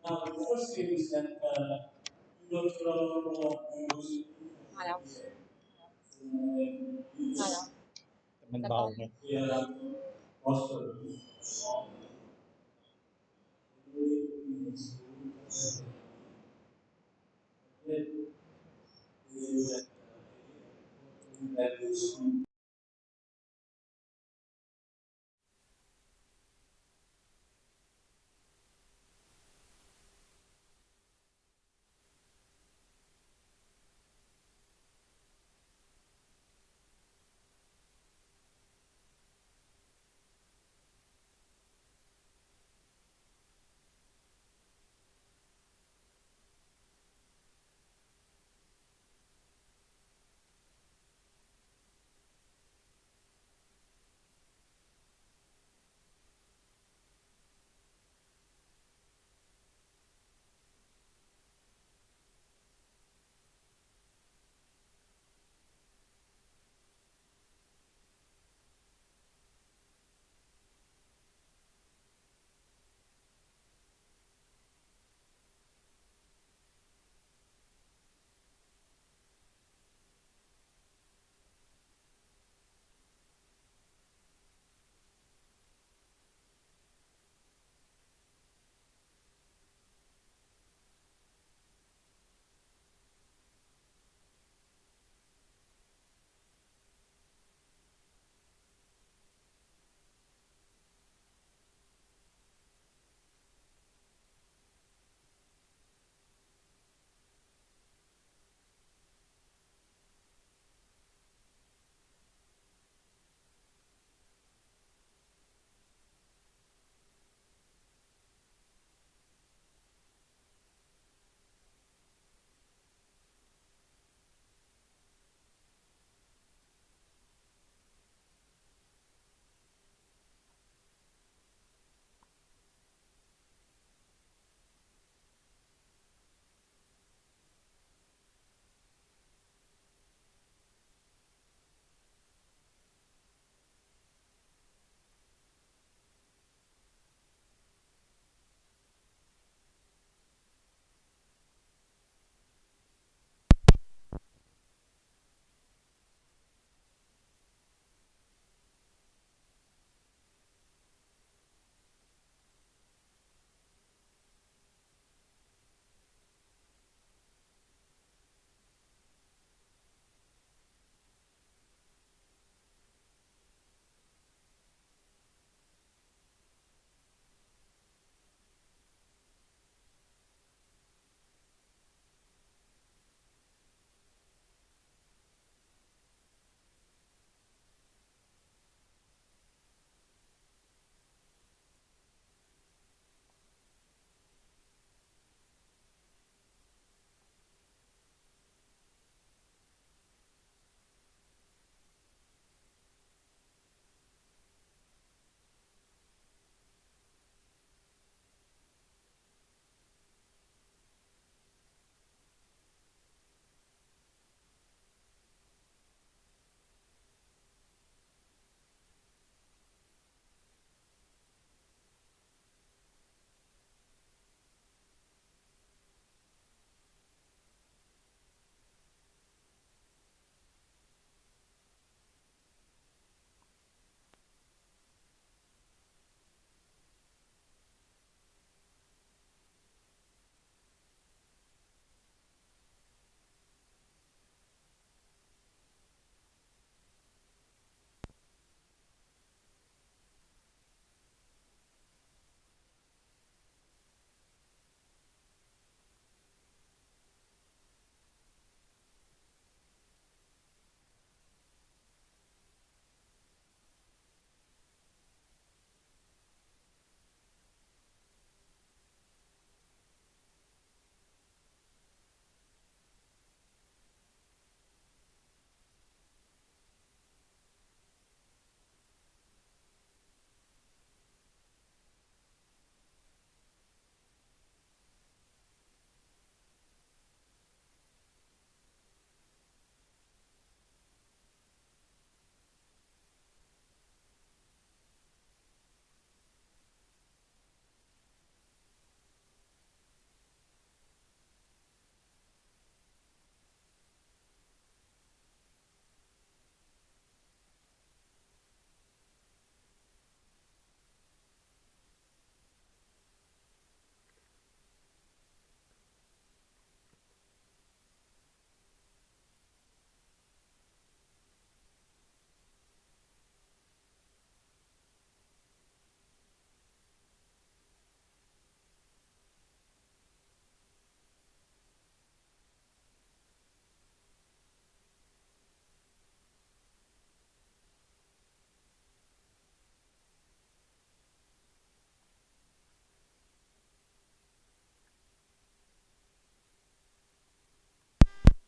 Now, the first thing is that natural Trabaho niya.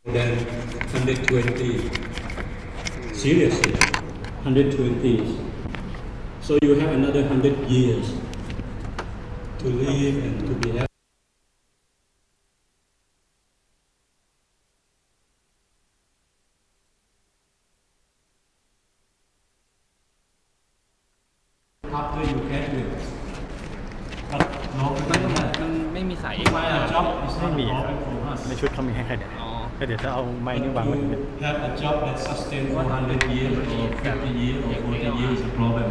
Then 120. Seriously, 120. So you have another 100 years to live and to be happy. After you graduate, but no, มันไม่มีสาย my job is ไม่ not มี important for us. ในชุดเขามีให้แค่เนี้ย อ๋อ ก็เดี๋ยวจะเอาไม้นี่วางไว้ตรงนี้ To have a job that sustains for 100 years or 50 years or 40 years is a problem.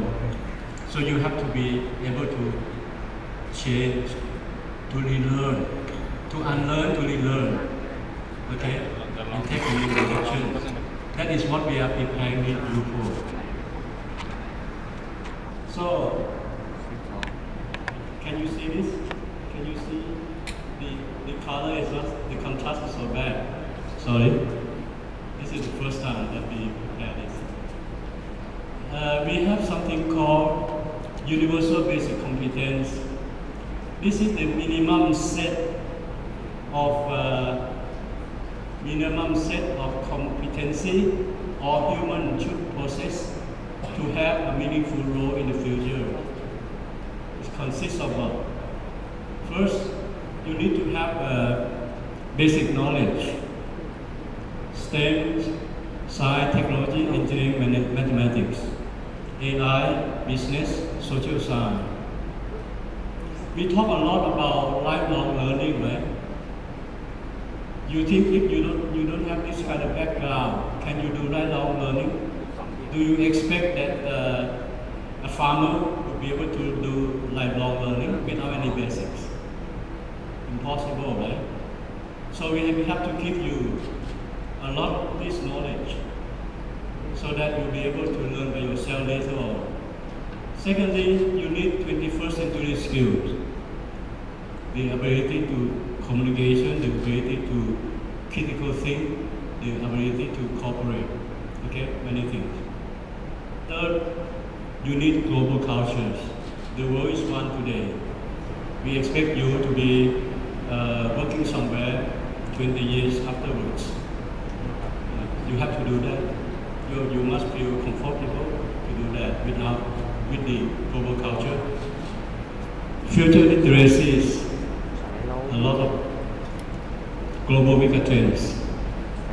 So you have to be able to change, to relearn, to unlearn, to relearn. Okay? And take a new direction. That is what we are preparing you for. So, can you see this? Can you see the color is not, the contrast is so bad. Sorry. This is the first time that we prepare this. We have something called universal basic competence. This is the minimum set of competency all human should possess to have a meaningful role in the future. It consists of what? First, you need to have basic knowledge. STEM, science, technology, engineering, mathematics, AI, business, social science. We talk a lot about lifelong learning, right? You think if you don't have this kind of background, can you do lifelong learning? Do you expect that a farmer would be able to do lifelong learning without any basics? Impossible, right? So we have to give you a lot of this knowledge so that you'll be able to learn by yourself later on. Secondly, you need 21st century skills. The ability to communication, the ability to critical think, the ability to cooperate. Okay, many things. Third, you need global cultures. The world is one today. We expect you to be working somewhere 20 years afterwards. You have to do that. You must feel comfortable to do that with the global culture. Future literacies, a lot of global mega trends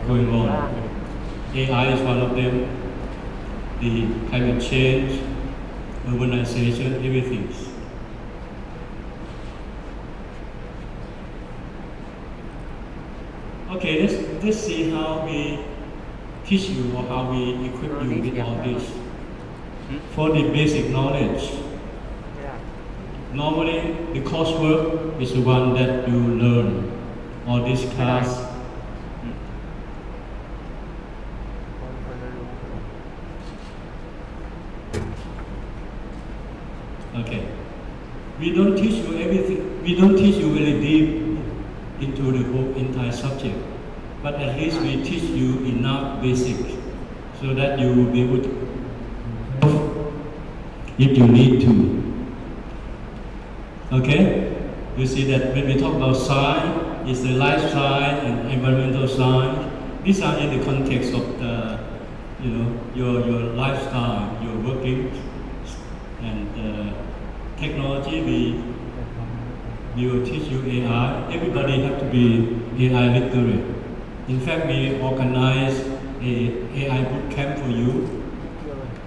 going on. AI is one of them. The climate change, urbanization, everything. Okay, let's see how we teach you or how we equip you with all this. For the basic knowledge, normally the coursework is the one that you learn or discuss. Okay. We don't teach you everything. We don't teach you very deep into the whole entire subject, but at least we teach you enough basics so that you will be able to, if you need to. Okay? You see that when we talk about science, it's the life science and environmental science. These are in the context of the, your lifestyle, your working, and technology. We will teach you AI. Everybody have to be AI literate. In fact, we organize a AI boot camp for you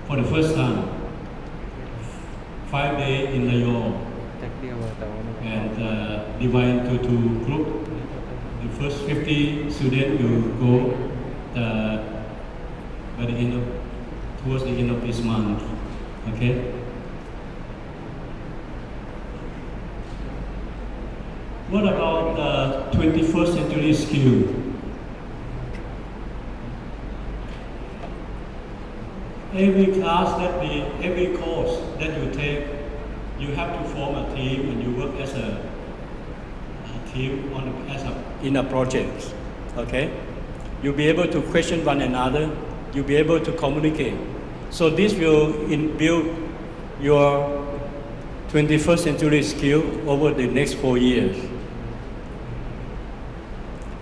for the first time. 5 days in Rayong. And divide into 2 groups. The first 50 students will go by the towards the end of this month. Okay. What about the 21st century skill? Every course that you take, you have to form a team and you work as a team in a project. Okay? You'll be able to question one another. You'll be able to communicate. So this will build your 21st century skill over the next 4 years.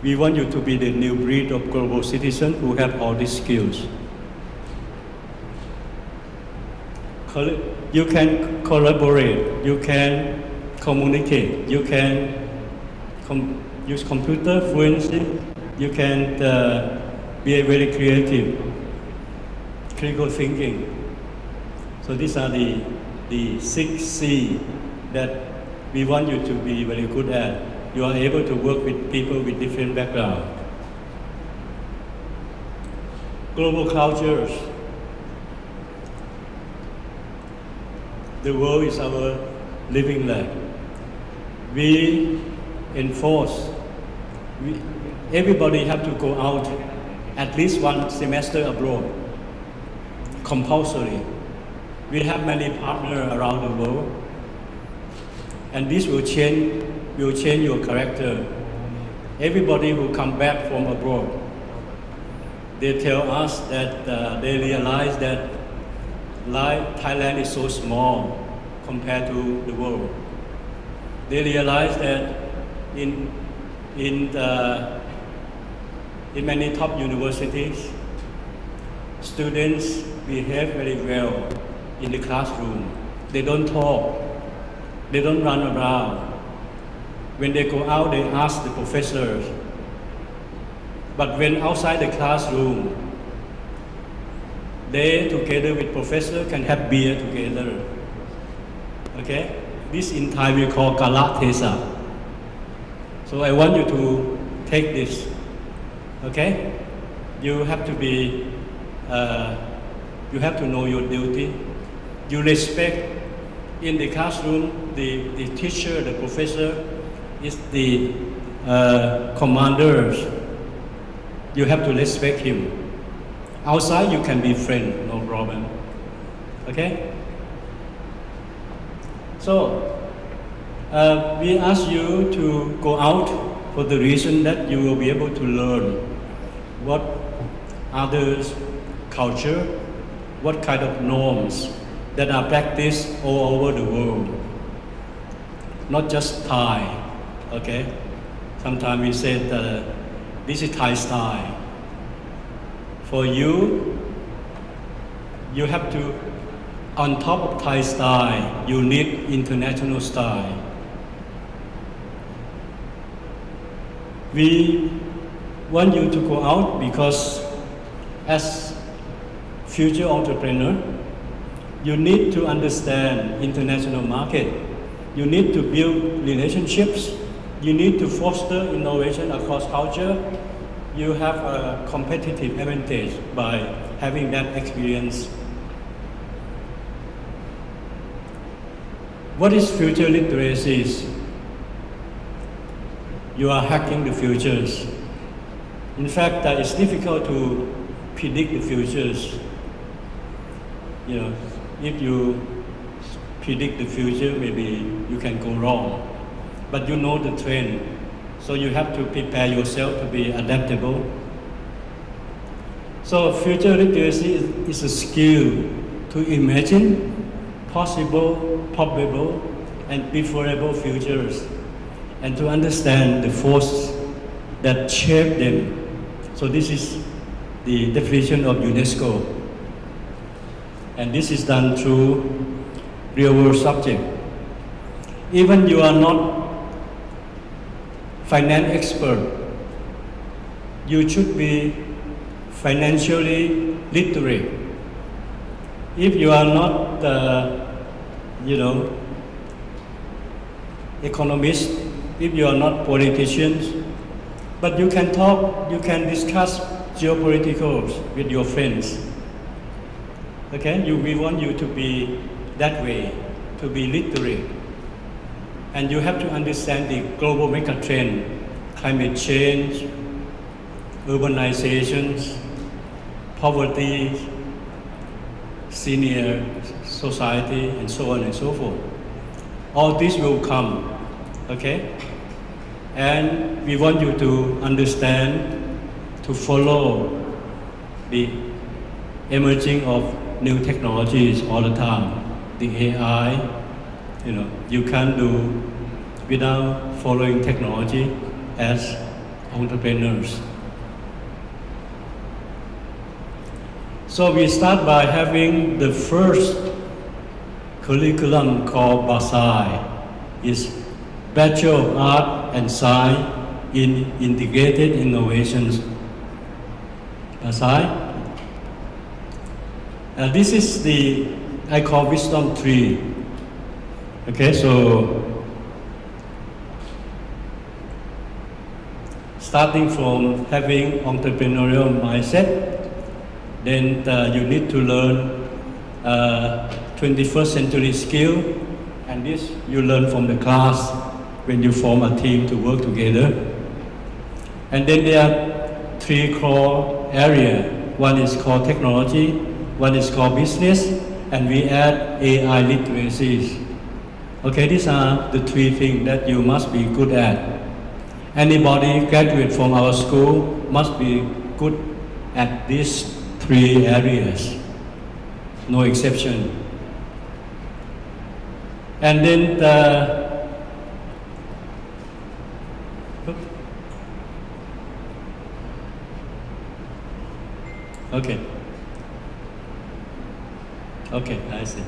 We want you to be the new breed of global citizens who have all these skills. You can collaborate, you can communicate, you can use computer fluency, you can be very creative, critical thinking. So these are the 6 C that we want you to be very good at. You are able to work with people with different backgrounds. Global cultures. The world is our living lab. We enforce, everybody have to go out at least 1 semester abroad, compulsory. We have many partners around the world, and this will change your character. Everybody who come back from abroad, they tell us that they realize that Thailand is so small compared to the world. They realize that in many top universities, students behave very well in the classroom. They don't talk, they don't run around. When they go out, they ask the professors. But when outside the classroom, they, together with professor, can have beer together. Okay? This in Thai we call Kala Thesa. So I want you to take this. Okay? You have to be, you have to know your duty. You respect in the classroom, the teacher, the professor is the commanders. You have to respect him. Outside, you can be friend, no problem. Okay? So, we ask you to go out for the reason that you will be able to learn what others' culture, what kind of norms that are practiced all over the world. Not just Thai, okay? Sometimes we say that this is Thai style. For you, you have to, on top of Thai style, you need international style. We want you to go out because as future entrepreneur, you need to understand international market. You need to build relationships. You need to foster innovation across culture. You have a competitive advantage by having that experience. What is future literacies? You are hacking the futures. In fact, it's difficult to predict the futures. You know, if you predict the future, maybe you can go wrong. But you know the trend. So you have to prepare yourself to be adaptable. So future literacy is a skill to imagine possible, probable, and preferable futures, and to understand the forces that shape them. So this is the definition of UNESCO. And this is done through real-world subject. Even you are not finance expert, you should be financially literate. If you are not, economist, if you are not politicians, but you can talk, you can discuss geopoliticals with your friends. Okay, we want you to be that way, to be literate. And you have to understand the global megatrend, climate change, urbanizations, poverty, senior society, and so on and so forth. All this will come, okay? And we want you to understand, to follow the emerging of new technologies all the time. The AI, you can't do without following technology as entrepreneurs. So we start by having the first curriculum called BAScii. It's Bachelor of Art and Science in Integrated Innovations. BAScii. This is I call wisdom tree. Okay, so starting from having entrepreneurial mindset, then you need to learn 21st century skill, and this you learn from the class when you form a team to work together. And then there are 3 core areas. One is called technology, one is called business, and we add AI literacies. Okay, these are the 3 things that you must be good at. Anybody graduate from our school must be good at these 3 areas, no exception. And then Okay, I see.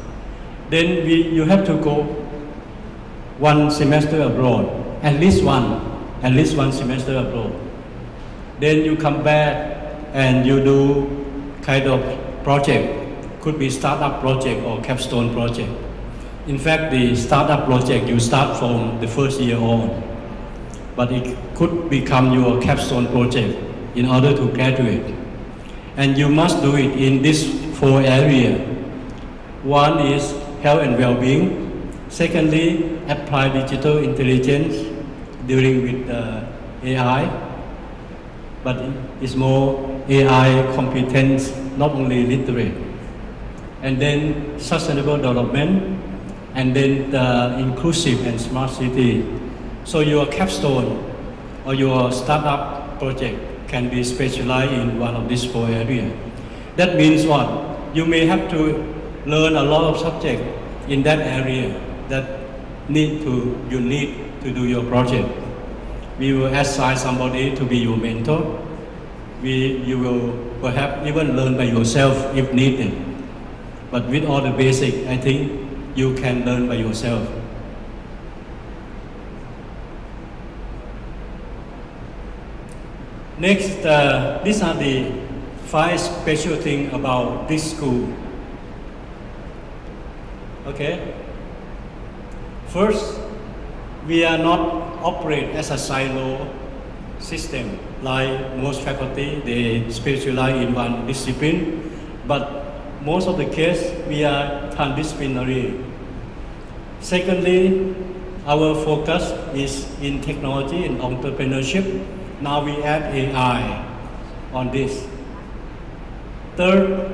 Then you have to go 1 semester abroad, at least one semester abroad. Then you come back and you do kind of project, could be startup project or capstone project. In fact, the startup project you start from the first year on, but it could become your capstone project in order to graduate. And you must do it in these 4 areas. One is health and well-being. Secondly, apply digital intelligence dealing with AI, but it's more AI competence, not only literate. And then sustainable development, and then the inclusive and smart city. So your capstone or your startup project can be specialized in one of these 4 areas. That means what? You may have to learn a lot of subjects in that area that you need to do your project. We will assign somebody to be your mentor. You will perhaps even learn by yourself if needed. But with all the basic, I think you can learn by yourself. Next, these are the 5 special things about this school. Okay. First, we are not operate as a silo system like most faculty. They specialize in one discipline, but most of the case we are transdisciplinary. Secondly, our focus is in technology and entrepreneurship. Now we add AI on this. Third,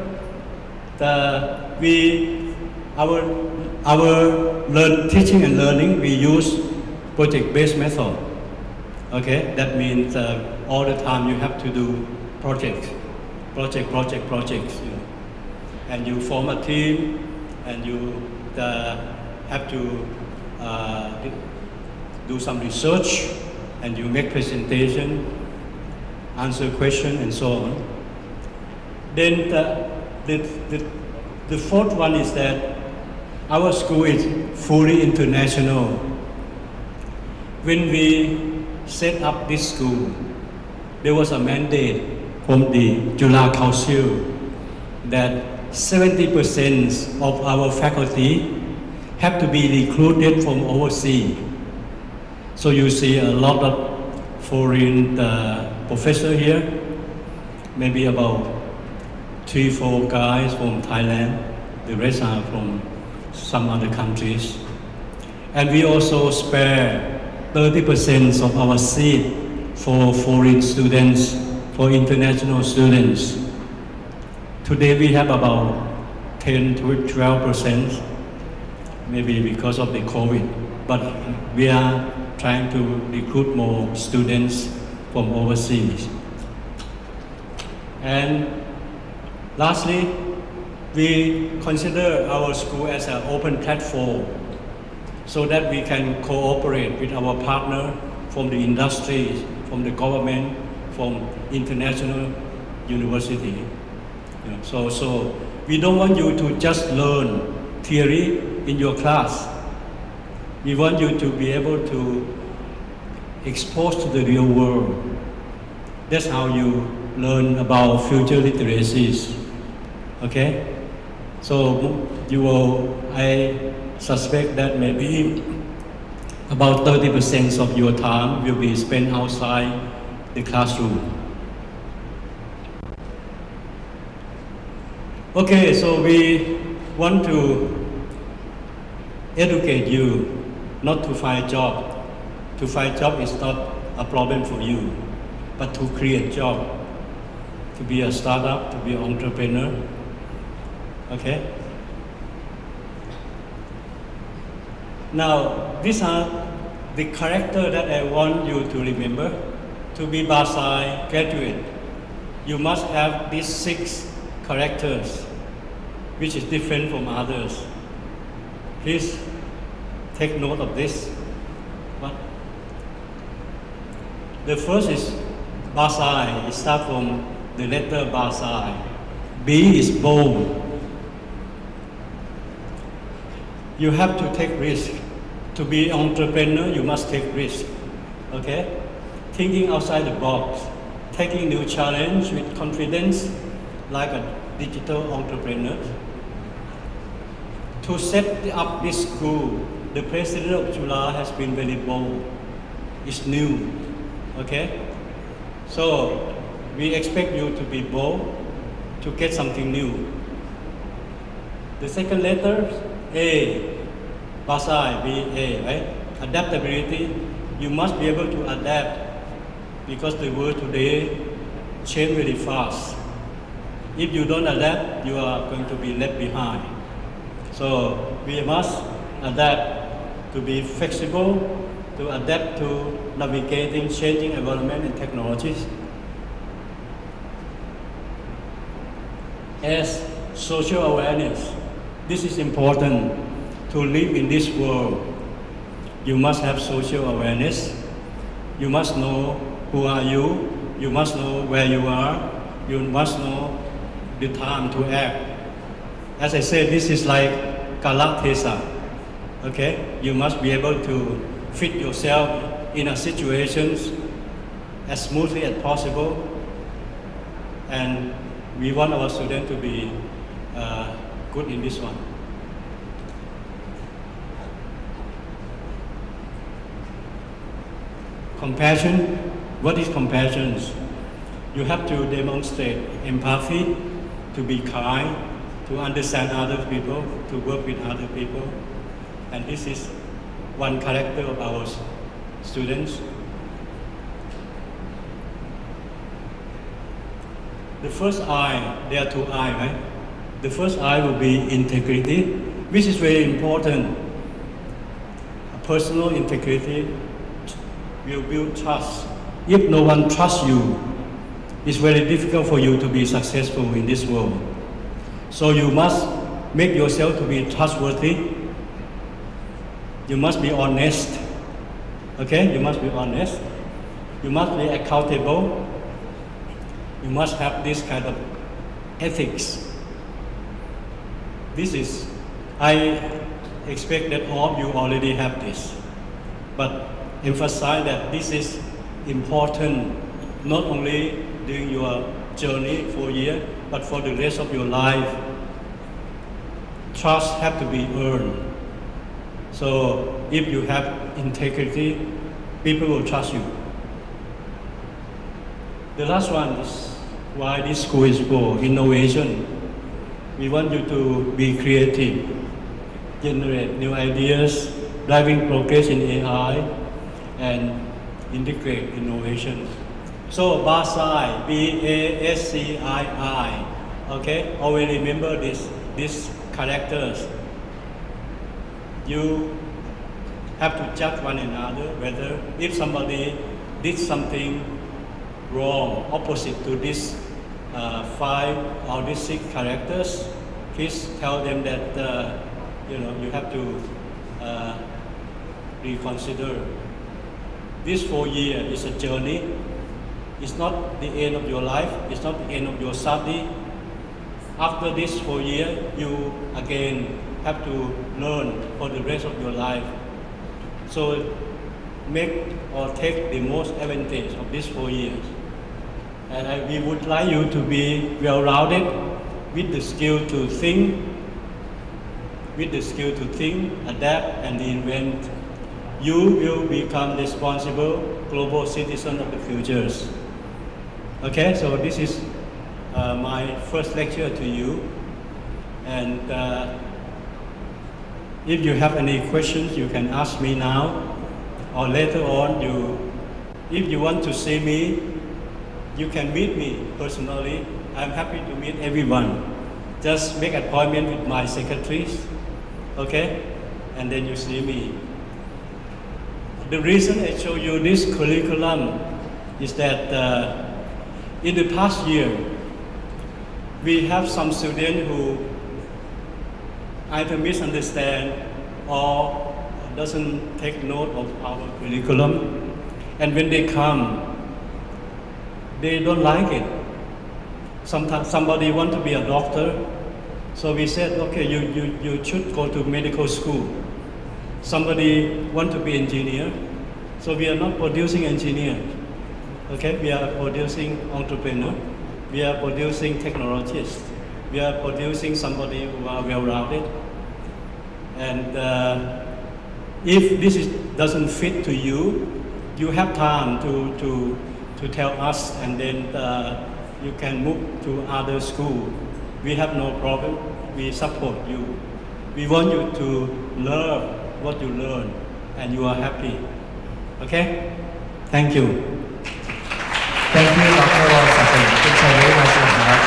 our teaching and learning, we use project-based method. Okay, that means all the time you have to do projects. You know. And you form a team, and you have to do some research, and you make presentation, answer question, and so on. Then the fourth one is that our school is fully international. When we set up this school, there was a mandate from the Juฬa Council that 70% of our faculty have to be recruited from overseas. So you see a lot of foreign professors here, maybe about 3-4 guys from Thailand, the rest are from some other countries. And we also spare 30% of our seat for foreign students, for international students. Today we have about 10 to 12%, maybe because of the COVID, but we are trying to recruit more students from overseas. And lastly, we consider our school as an open platform so that we can cooperate with our partner from the industry, from the government, from international university. So we don't want you to just learn theory in your class. We want you to be able to expose to the real world. That's how you learn about future literacies. Okay? So I suspect that maybe about 30% of your time will be spent outside the classroom. Okay, so we want to educate you not to find a job. To find a job is not a problem for you, but to create a job, to be a startup, to be an entrepreneur. Okay? Now, these are the characters that I want you to remember. To be BAScii graduate, you must have these 6 characters, which is different from others. Please take note of this. What? The first is BAScii. It starts from the letter BAScii. B is bold. You have to take risk. To be an entrepreneur, you must take risk. Okay? Thinking outside the box, taking new challenge with confidence, like a digital entrepreneur. To set up this school, the president of Chula has been very bold. It's new. Okay? So we expect you to be bold, to get something new. The second letter, A, BAScii, B-A, right? Adaptability. You must be able to adapt because the world today changes very fast. If you don't adapt, you are going to be left behind. So we must adapt, to be flexible, to adapt to navigating changing environment and technologies. As social awareness, this is important to live in this world. You must have social awareness. You must know who are you. You must know where you are. You must know the time to act. As I said, this is like Kalatesa. Okay? You must be able to fit yourself in a situations as smoothly as possible. And we want our students to be good in this one. Compassion. What is compassion? You have to demonstrate empathy, to be kind, to understand other people, to work with other people. And this is one character of our students. The first I, there are 2 I, right? The first I will be integrity, which is very important. Personal integrity will build trust. If no one trusts you, it's very difficult for you to be successful in this world. So you must make yourself to be trustworthy. You must be honest. Okay? You must be honest. You must be accountable. You must have this kind of ethics. I expect that all of you already have this. But emphasize that this is important not only during your journey for a year, but for the rest of your life. Trust has to be earned. So if you have integrity, people will trust you. The last one is why this school is for innovation. We want you to be creative, generate new ideas, driving progress in AI, and integrate innovation. So BAScii, B-A-S-C-I-I. Okay, always remember these characters. You have to judge one another whether if somebody did something wrong, opposite to these 5 or these 6 characters, please tell them that you have to reconsider. This 4 years is a journey. It's not the end of your life. It's not the end of your study. After this 4 years, you again have to learn for the rest of your life. So make or take the most advantage of these 4 years. And we would like you to be well-rounded with the skill to think, adapt, and invent. You will become responsible global citizen of the futures. Okay, so this is my first lecture to you. And if you have any questions, you can ask me now, or later on, if you want to see me, you can meet me personally. I'm happy to meet everyone. Just make an appointment with my secretaries, okay? And then you see me. The reason I show you this curriculum is that in the past year, we have some students who either misunderstand or doesn't take note of our curriculum. And when they come, they don't like it. Sometimes somebody want to be a doctor, so we said, okay, you should go to medical school. Somebody want to be engineer, so we are not producing engineer. Okay, we are producing entrepreneur. We are producing technologists. We are producing somebody who are well-rounded. And if this doesn't fit to you, you have time to tell us, and then you can move to other school. We have no problem. We support you. We want you to learn what you learn, and you are happy. Okay? Thank you. Thank you, Dr. Wong Sakin. Thank you very much,นะครับ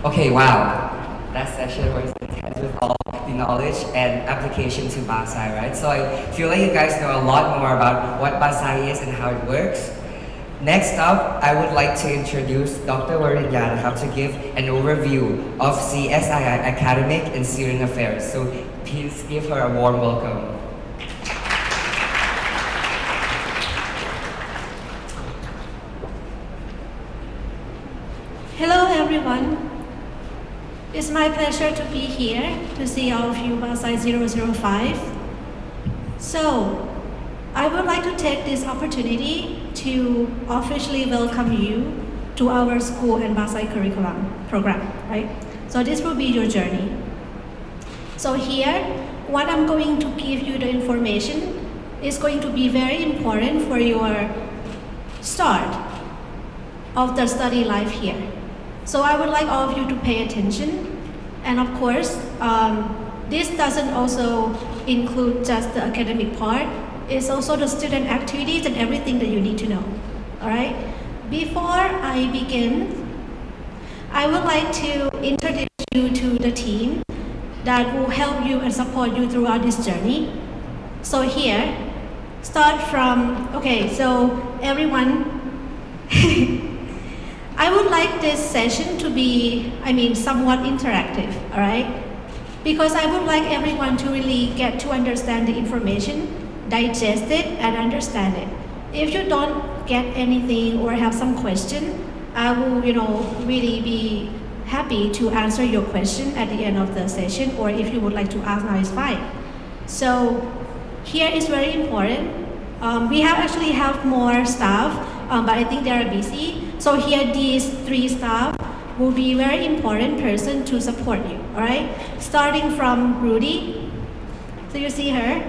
Okay, wow. That session was intense with all the knowledge and application to BAScii, right? So I feel like you guys know a lot more about what BAScii is and how it works. Next up, I would like to introduce Dr. Warinya to give an overview of CSII academic and student affairs. So please give her a warm welcome. Hello everyone. It's my pleasure to be here to see all of you BAScii 005. So, I would like to take this opportunity to officially welcome you to our school and BAScii curriculum program, right? So this will be your journey. So here, what I'm going to give you the information is going to be very important for your start of the study life here. So I would like all of you to pay attention. And of course, this doesn't also include just the academic part. It's also the student activities and everything that you need to know. All right? Before I begin, I would like to introduce you to the team that will help you and support you throughout this journey. So here, start from, okay, so everyone, I would like this session to be, somewhat interactive, all right? Because I would like everyone to really get to understand the information, digest it, and understand it. If you don't get anything or have some question, I will, really be happy to answer your question at the end of the session, or if you would like to ask now, it's fine. So here is very important. We actually have more staff, but I think they are busy. So here, these 3 staff will be very important person to support you, all right? Starting from Rudy. So you see her.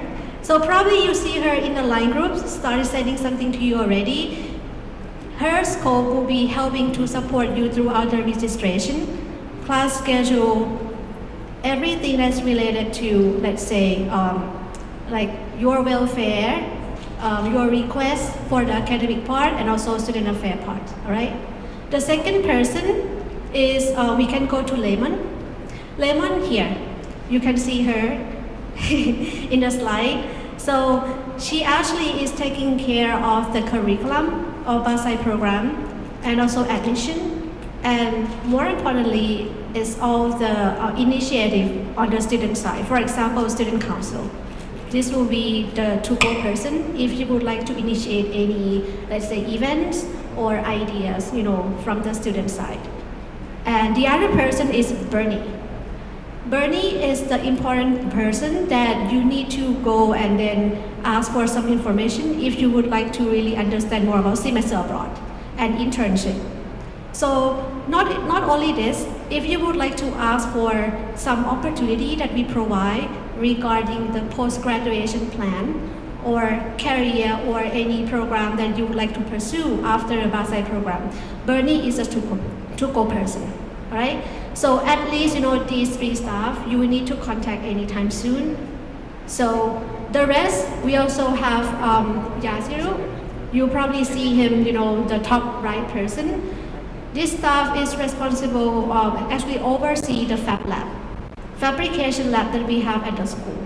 So probably you see her in the line groups, started sending something to you already. Her scope will be helping to support you throughout the registration, class schedule, everything that's related to, let's say, like your welfare, your request for the academic part, and also student affair part, all right? The second person is, we can go to Lemon. Lemon here, you can see her in the slide. So she actually is taking care of the curriculum of BAScii program and also admission, and more importantly, is all the initiative on the student side. For example, student council. This will be the to-go person if you would like to initiate any, let's say, events or ideas, from the student side. And the other person is Bernie. Bernie is the important person that you need to go and then ask for some information if you would like to really understand more about semester abroad and internship. So not only this, if you would like to ask for some opportunity that we provide regarding the post-graduation plan or career or any program that you would like to pursue after the BAScii program, Bernie is a to-go person, all right? So at least, these three staff, you will need to contact anytime soon. So the rest, we also have Yasiru. You probably see him, the top right person. This staff is responsible, actually oversee the fab lab, fabrication lab that we have at the school.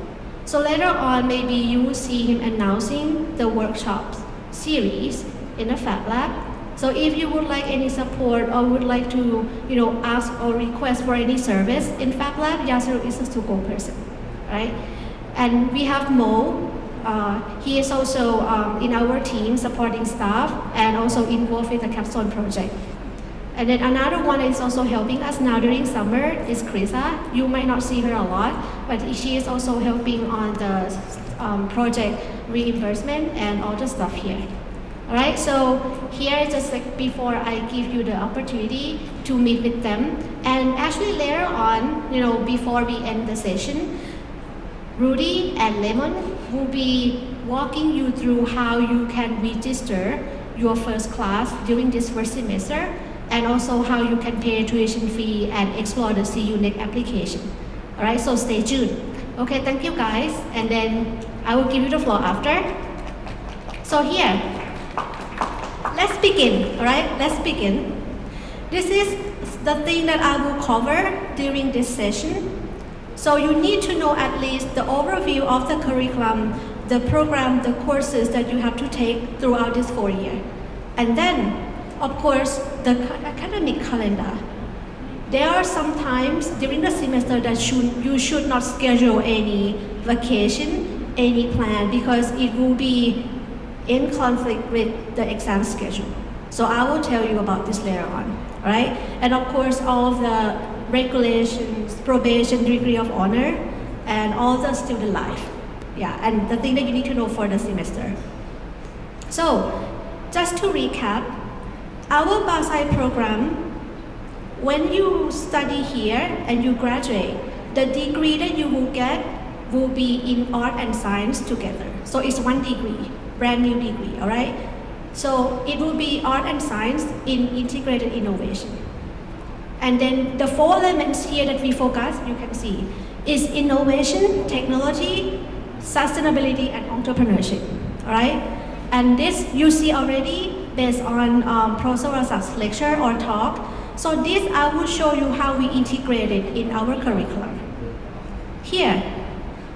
So later on, maybe you will see him announcing the workshops series in the fab lab. So if you would like any support or would like to, ask or request for any service in Fab Lab, Yasiru is a to-go person, right? And we have Mo. He is also in our team supporting staff and also involved in the capstone project. And then another one is also helping us now during summer is Krisa. You might not see her a lot, but she is also helping on the project reimbursement and all the stuff here. All right, so here just like before I give you the opportunity to meet with them. And actually later on, before we end the session, Rudy and Lemon will be walking you through how you can register your first class during this first semester, and also how you can pay tuition fee and explore the CU Next application. All right, so stay tuned. Okay, thank you guys. And then I will give you the floor after. So here, let's begin, all right? Let's begin. This is the thing that I will cover during this session. So you need to know at least the overview of the curriculum, the program, the courses that you have to take throughout this 4 year. And then, of course, the academic calendar. There are some times during the semester that you should not schedule any vacation, any plan, because it will be in conflict with the exam schedule. So I will tell you about this later on, all right? And of course, all of the regulations, probation, degree of honor, and all the student life. Yeah, and the thing that you need to know for the semester. So, just to recap, our BAScii program, when you study here and you graduate, the degree that you will get will be in art and science together. So it's one degree. Brand new degree, all right? So it will be art and science in integrated innovation. And then the 4 elements here that we focus, you can see, is innovation, technology, sustainability, and entrepreneurship, all right? And this you see already based on Professor Rasak's lecture or talk. So this I will show you how we integrate it in our curriculum. Here,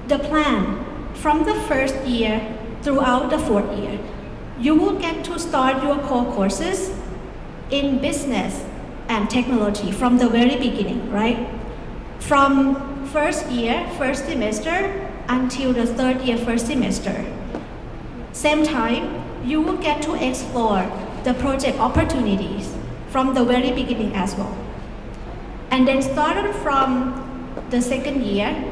the plan from the first year throughout the 4th year. You will get to start your core courses in business and technology from the very beginning, right? From first year, first semester, until the 3rd year, first semester. Same time, you will get to explore the project opportunities from the very beginning as well. And then started from the 2nd year,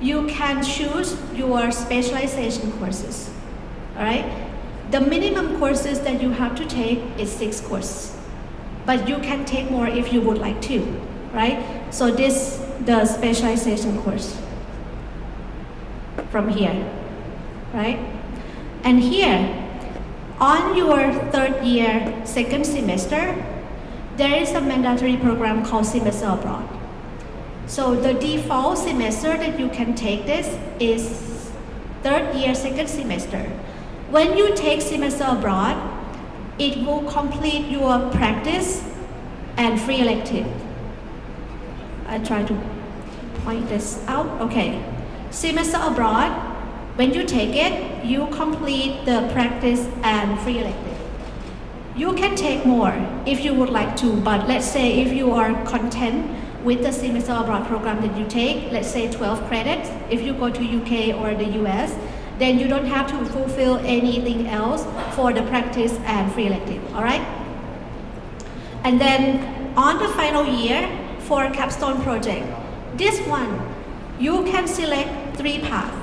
you can choose your specialization courses, all right? The minimum courses that you have to take is 6 courses, but you can take more if you would like to, right? So this, the specialization course from here, right? And here, on your 3rd year, 2nd semester, there is a mandatory program called Semester Abroad. So the default semester that you can take this is 3rd year, 2nd semester. When you take semester abroad, it will complete your practice and free elective. I try to point this out. Okay. Semester abroad, when you take it, you complete the practice and free elective. You can take more if you would like to, but let's say if you are content with the semester abroad program that you take, let's say 12 credits, if you go to UK or the US, then you don't have to fulfill anything else for the practice and free elective, all right? And then on the final year for capstone project, this one, you can select 3 paths.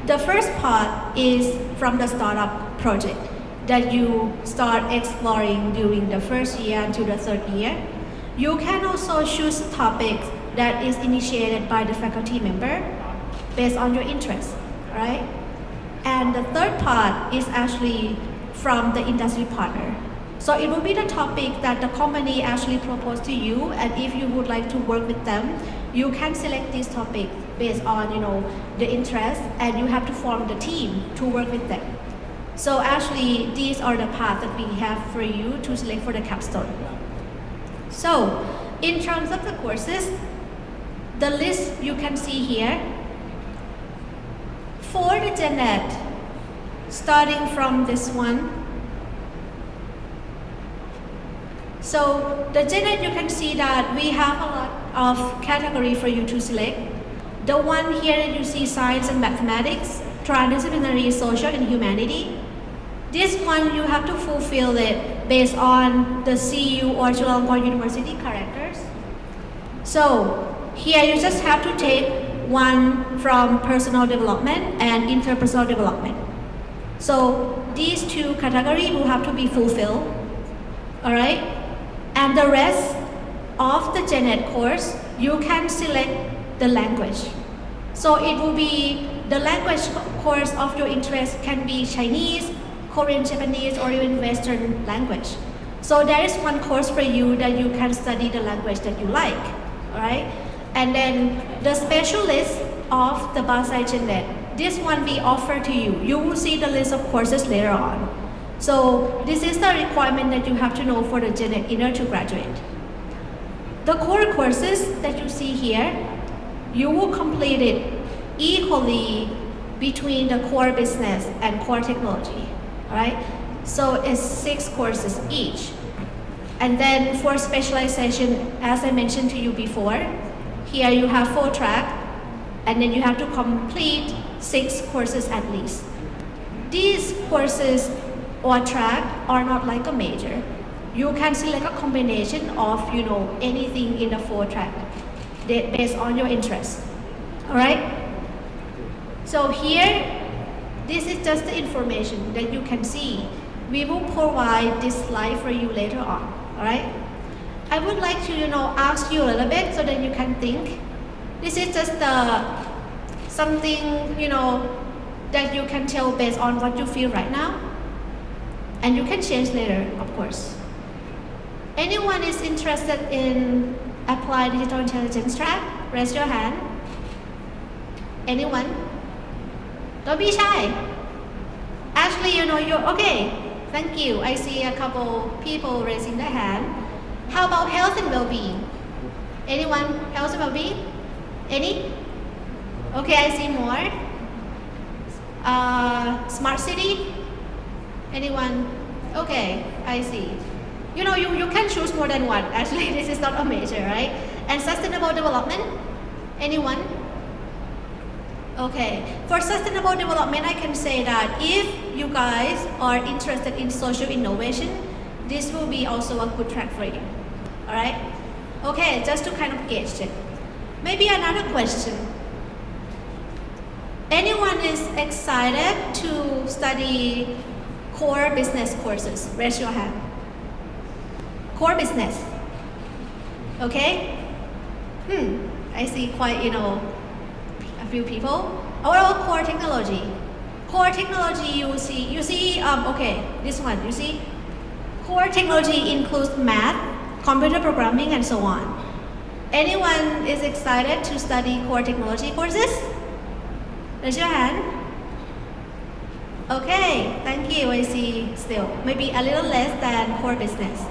The first part is from the startup project that you start exploring during the first year until the 3rd year. You can also choose topics that is initiated by the faculty member based on your interest, right? And the third part is actually from the industry partner. So it will be the topic that the company actually proposed to you, and if you would like to work with them, you can select this topic based on the interest, and you have to form the team to work with them. So actually, these are the paths that we have for you to select for the capstone. So, in terms of the courses, the list you can see here, for the Gen Ed, starting from this one. So, the Gen Ed, you can see that we have a lot of category for you to select. The one here that you see, science and mathematics, transdisciplinary social and humanity. This one you have to fulfill it based on the CU or Chulalongkorn University characters. So here you just have to take one from personal development and interpersonal development. So these 2 categories will have to be fulfilled, all right? And the rest of the Gen Ed course, you can select the language. So it will be the language course of your interest can be Chinese, Korean, Japanese, or even Western language. So there is one course for you that you can study the language that you like, all right? And then the specialist of the BAScii Gen Ed, this one we offer to you. You will see the list of courses later on. So this is the requirement that you have to know for the Gen Ed in order to graduate. The core courses that you see here, you will complete it equally between the core business and core technology. Right? So it's 6 courses each. And then for specialization, as I mentioned to you before, here you have 4 track, and then you have to complete 6 courses at least. These courses or track are not like a major. You can select a combination of anything in the 4 track based on your interest. All right? So here, this is just the information that you can see. We will provide this slide for you later on, all right? I would like to, ask you a little bit so that you can think. This is just something, that you can tell based on what you feel right now. And you can change later, of course. Anyone is interested in applied digital intelligence track? Raise your hand. Anyone? Don't be shy. Actually, you're okay. Thank you. I see a couple people raising their hand. How about health and well-being? Anyone? Health and well-being? Any? Okay, I see more. Smart city? Anyone? Okay, I see. You can choose more than one. Actually, this is not a major, right? And sustainable development? Anyone? Okay, for sustainable development, I can say that if you guys are interested in social innovation, this will be also a good track for you. All right? Okay, just to kind of gauge it. Maybe another question. Anyone is excited to study core business courses? Raise your hand. Core business. Okay? I see quite, a few people. What about core technology? Core technology, you see, okay, this one, you see? Core technology includes math, computer programming, and so on. Anyone is excited to study core technology courses? Raise your hand. Okay, thank you, I see still. Maybe a little less than core business.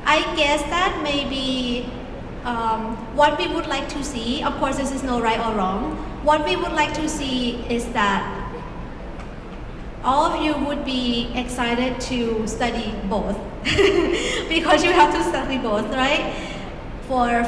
I guess that maybe what we would like to see, of course this is no right or wrong, what we would like to see is that all of you would be excited to study both because you have to study both, right? for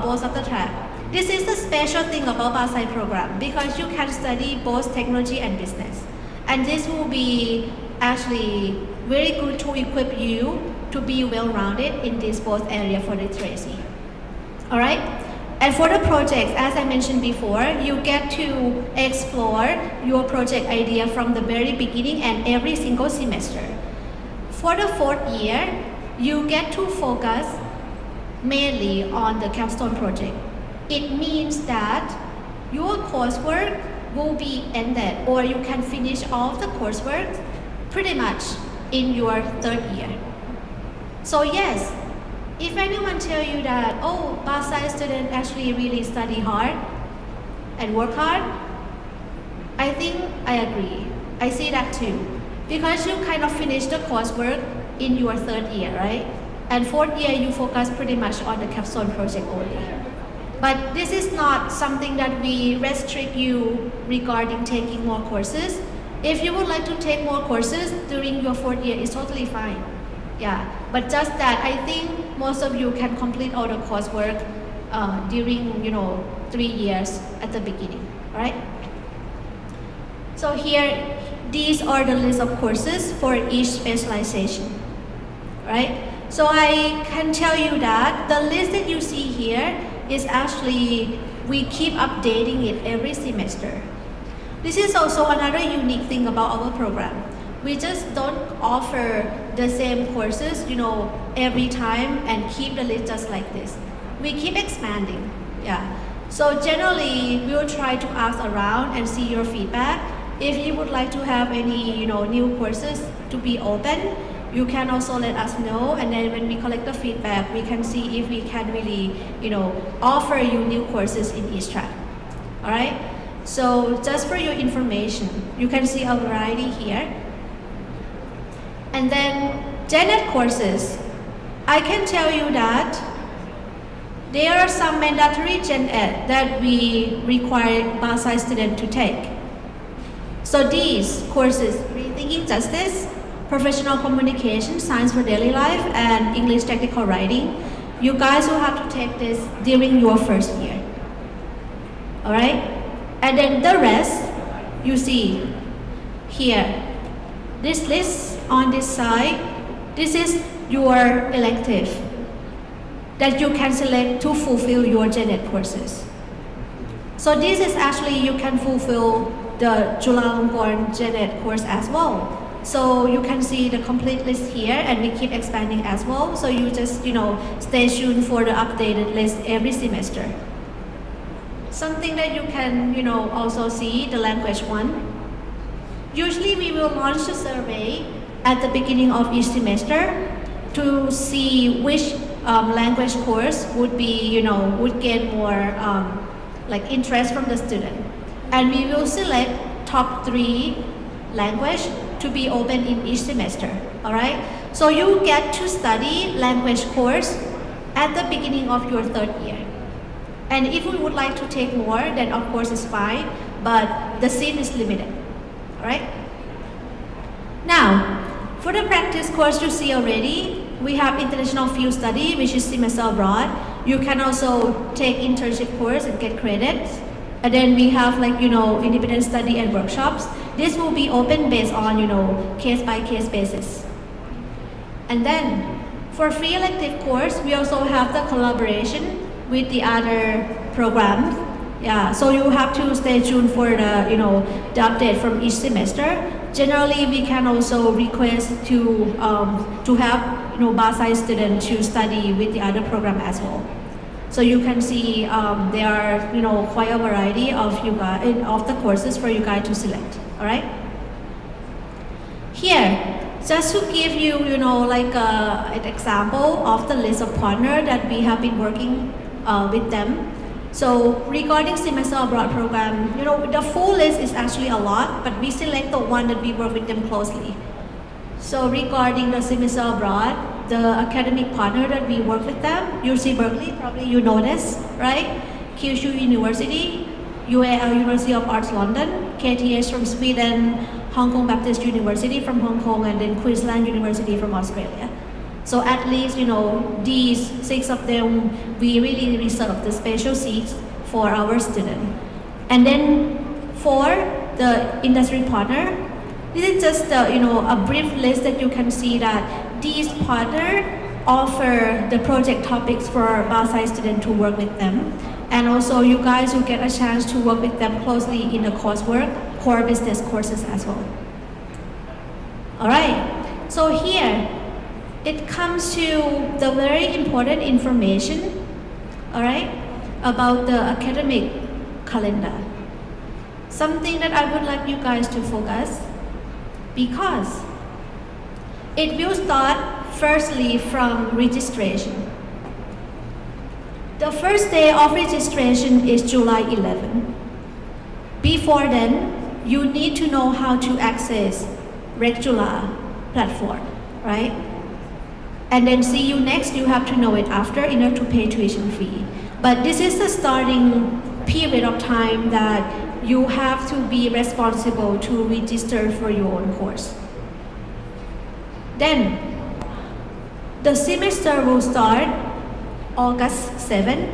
both of the track. This is the special thing about BAScii program because you can study both technology and business. And this will be actually very good to equip you to be well-rounded in this both area for literacy. All right? And for the projects, as I mentioned before, you get to explore your project idea from the very beginning and every single semester. For the 4th year, you get to focus mainly on the capstone project. It means that your coursework will be ended or you can finish all of the coursework pretty much in your 3rd year. So yes, if anyone tell you that, oh, BAScii students actually really study hard and work hard, I think I agree. I see that too. Because you kind of finish the coursework in your 3rd year, right? And 4th year, you focus pretty much on the capstone project only. But this is not something that we restrict you regarding taking more courses. If you would like to take more courses during your 4th year, it's totally fine. Yeah, but just that I think most of you can complete all the coursework during 3 years at the beginning, all right? So here, these are the list of courses for each specialization, right? So I can tell you that the list that you see here is actually, we keep updating it every semester. This is also another unique thing about our program. We just don't offer the same courses, every time and keep the list just like this. We keep expanding, yeah. So generally, we'll try to ask around and see your feedback. If you would like to have any, new courses to be open, you can also let us know, and then when we collect the feedback, we can see if we can really, offer you new courses in each track. All right? So just for your information, you can see a variety here. And then Gen Ed courses, I can tell you that there are some mandatory Gen Ed that we require BAScii students to take. So these courses, Rethinking Justice, Professional Communication, Science for Daily Life, and English Technical Writing, you guys will have to take this during your 1st year. All right? And then the rest, you see here. This list on this side, this is your elective that you can select to fulfill your Gen Ed courses. So this is actually, you can fulfill the Chulalongkorn Gen Ed course as well. So you can see the complete list here, and we keep expanding as well. So you just, stay tuned for the updated list every semester. Something that you can, also see, the language one. Usually we will launch a survey at the beginning of each semester to see which language course would be, would get more interest from the student. And we will select top 3 language to be open in each semester, all right? So you get to study language course at the beginning of your 3rd year. And if you would like to take more, then of course it's fine, but the seat is limited, all right? Now, for the practice course you see already, we have International Field Study, which is semester abroad. You can also take internship course and get credits. And then we have independent study and workshops. This will be open based on, case-by-case basis. And then for free elective course, we also have the collaboration with the other programs. Yeah, so you have to stay tuned for the, the update from each semester. Generally, we can also request to have, BAScii students to study with the other program as well. So you can see there are, quite a variety of the courses for you guys to select. All right. Here, just to give you, an example of the list of partners that we have been working with them. So regarding semester abroad program, the full list is actually a lot, but we select the one that we work with them closely. So regarding the semester abroad, the academic partner that we work with them, UC Berkeley, probably you know this, right? Kyushu University, UAL University of Arts London, KTH from Sweden, Hong Kong Baptist University from Hong Kong, and then Queensland University from Australia. So at least, these 6 of them, we really reserve the special seats for our students. And then for the industry partner, this is just a brief list that you can see that these partners offer the project topics for BAScii students to work with them. And also you guys will get a chance to work with them closely in the coursework, core business courses as well. All right, so here it comes to the very important information, all right, about the academic calendar. Something that I would like you guys to focus, because it will start firstly from registration. The first day of registration is July 11. Before then, you need to know how to access regular platform, right? And then see you next, you have to know it after in order to pay tuition fee. But this is the starting period of time that you have to be responsible to register for your own course. Then, the semester will start August 7.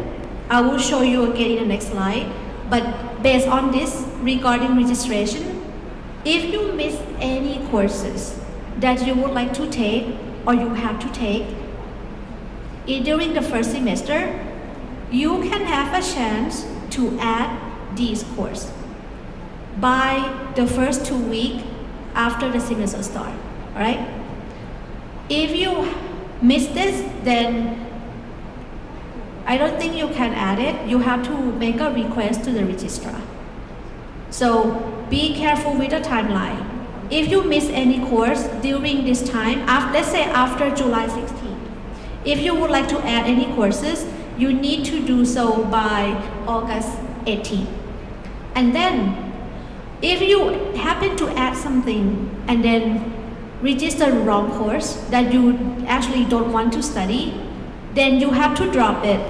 I will show you again in the next slide. But based on this, regarding registration, if you miss any courses that you would like to take or you have to take during the first semester, you can have a chance to add these courses by the first 2 weeks after the semester start, all right? If you miss this, then I don't think you can add it. You have to make a request to the registrar. So be careful with the timeline. If you miss any course during this time, let's say after July 16, if you would like to add any courses, you need to do so by August 18. And then, if you happen to add something and then register the wrong course that you actually don't want to study, then you have to drop it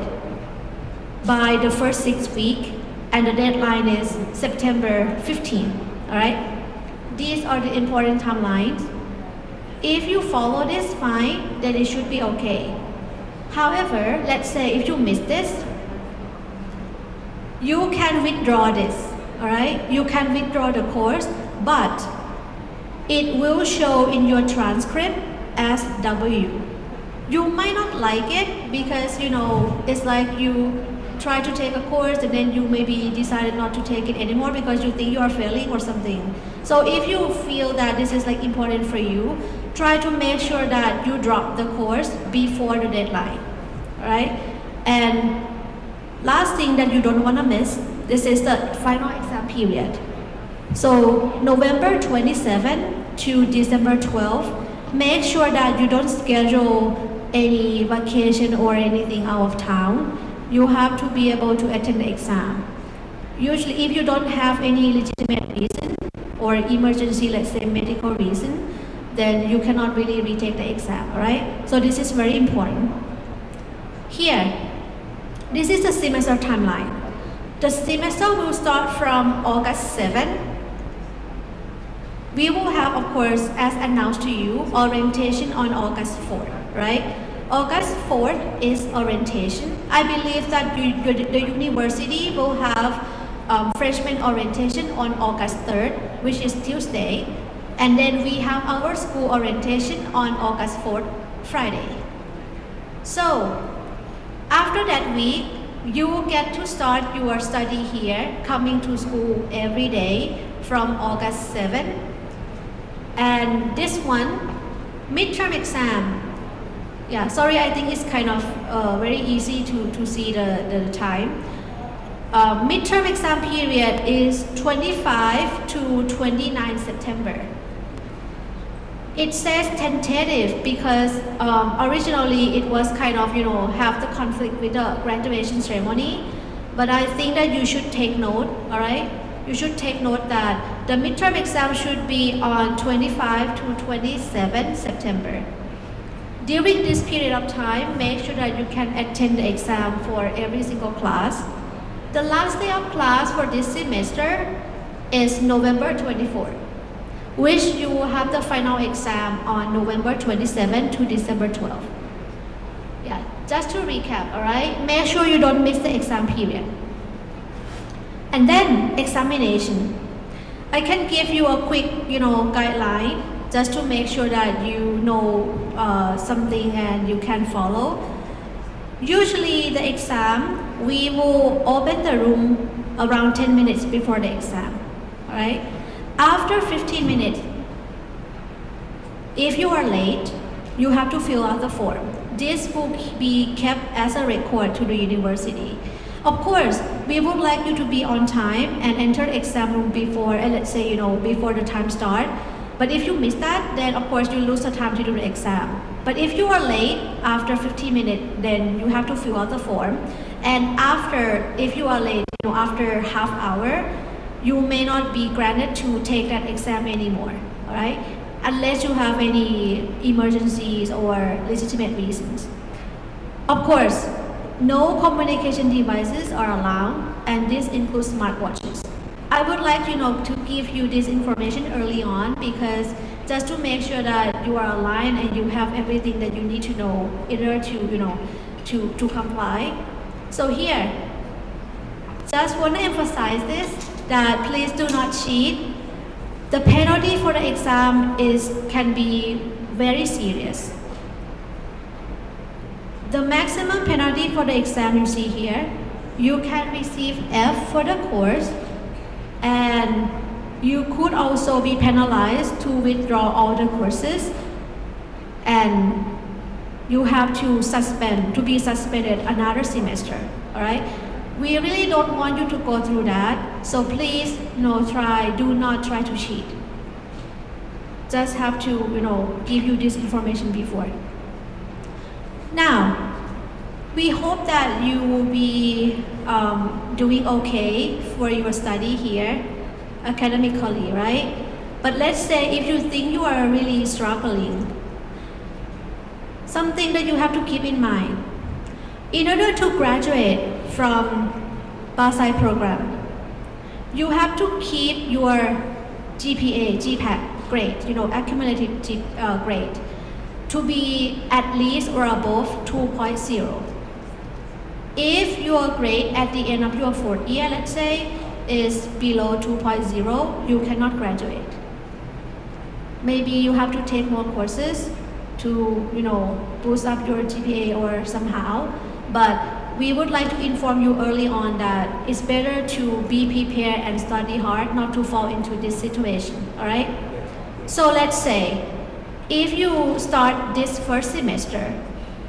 by the first 6 weeks, and the deadline is September 15, all right? These are the important timelines. If you follow this, fine, then it should be okay. However, let's say if you miss this, you can withdraw this, all right? You can withdraw the course, but it will show in your transcript as W. You might not like it because, it's like you try to take a course and then you maybe decided not to take it anymore because you think you are failing or something. So if you feel that this is like important for you, try to make sure that you drop the course before the deadline, all right? And last thing that you don't want to miss, this is the final exam period. So November 27 to December 12, make sure that you don't schedule any vacation or anything out of town. You have to be able to attend the exam. Usually, if you don't have any legitimate reason or emergency, let's say medical reason, then you cannot really retake the exam, all right? So this is very important. Here, this is the semester timeline. The semester will start from August 7. We will have, of course, as announced to you, orientation on August 4th, right? August 4th is orientation. I believe that the university will have freshman orientation on August 3rd, which is Tuesday. And then we have our school orientation on August 4th, Friday. So, after that week, you will get to start your study here, coming to school every day from August 7th. And this one, midterm exam. Yeah, sorry, I think it's kind of very easy to see the time. Midterm exam period is 25 to 29 September. It says tentative because originally it was kind of, have the conflict with the graduation ceremony. But I think that you should take note, all right? You should take note that the midterm exam should be on 25 to 27 September. During this period of time, make sure that you can attend the exam for every single class. The last day of class for this semester is November 24th. which you will have the final exam on November 27 to December 12. Yeah, just to recap, all right? Make sure you don't miss the exam period. And then examination. I can give you a quick, guideline just to make sure that you know something and you can follow. Usually the exam, we will open the room around 10 minutes before the exam, all right? After 15 minutes, if you are late, you have to fill out the form. This will be kept as a record to the university. Of course, we would like you to be on time and enter the exam room before, let's say, before the time start. But if you miss that, then of course you lose the time to do the exam. But if you are late after 15 minutes, then you have to fill out the form. And if you are late, after half hour, you may not be granted to take that exam anymore, all right? Unless you have any emergencies or legitimate reasons. Of course, no communication devices are allowed, and this includes smartwatches. I would like to give you this information early on because just to make sure that you are aligned and you have everything that you need to know in order to comply. So here, just want to emphasize this, that please do not cheat. The penalty for the exam can be very serious. The maximum penalty for the exam you see here, you can receive F for the course, and you could also be penalized to withdraw all the courses, and you have to be suspended another semester, all right? We really don't want you to go through that, so please do not try to cheat. Just have to give you this information before. Now, we hope that you will be doing okay for your study here academically, right? But let's say if you think you are really struggling, something that you have to keep in mind. In order to graduate from BAScii program, you have to keep your GPA, GPAC grade, accumulative grade, to be at least or above 2.0. If your grade at the end of your fourth year, let's say, is below 2.0, you cannot graduate. Maybe you have to take more courses to, boost up your GPA or somehow, but we would like to inform you early on that it's better to be prepared and study hard, not to fall into this situation, all right? So let's say, if you start this first semester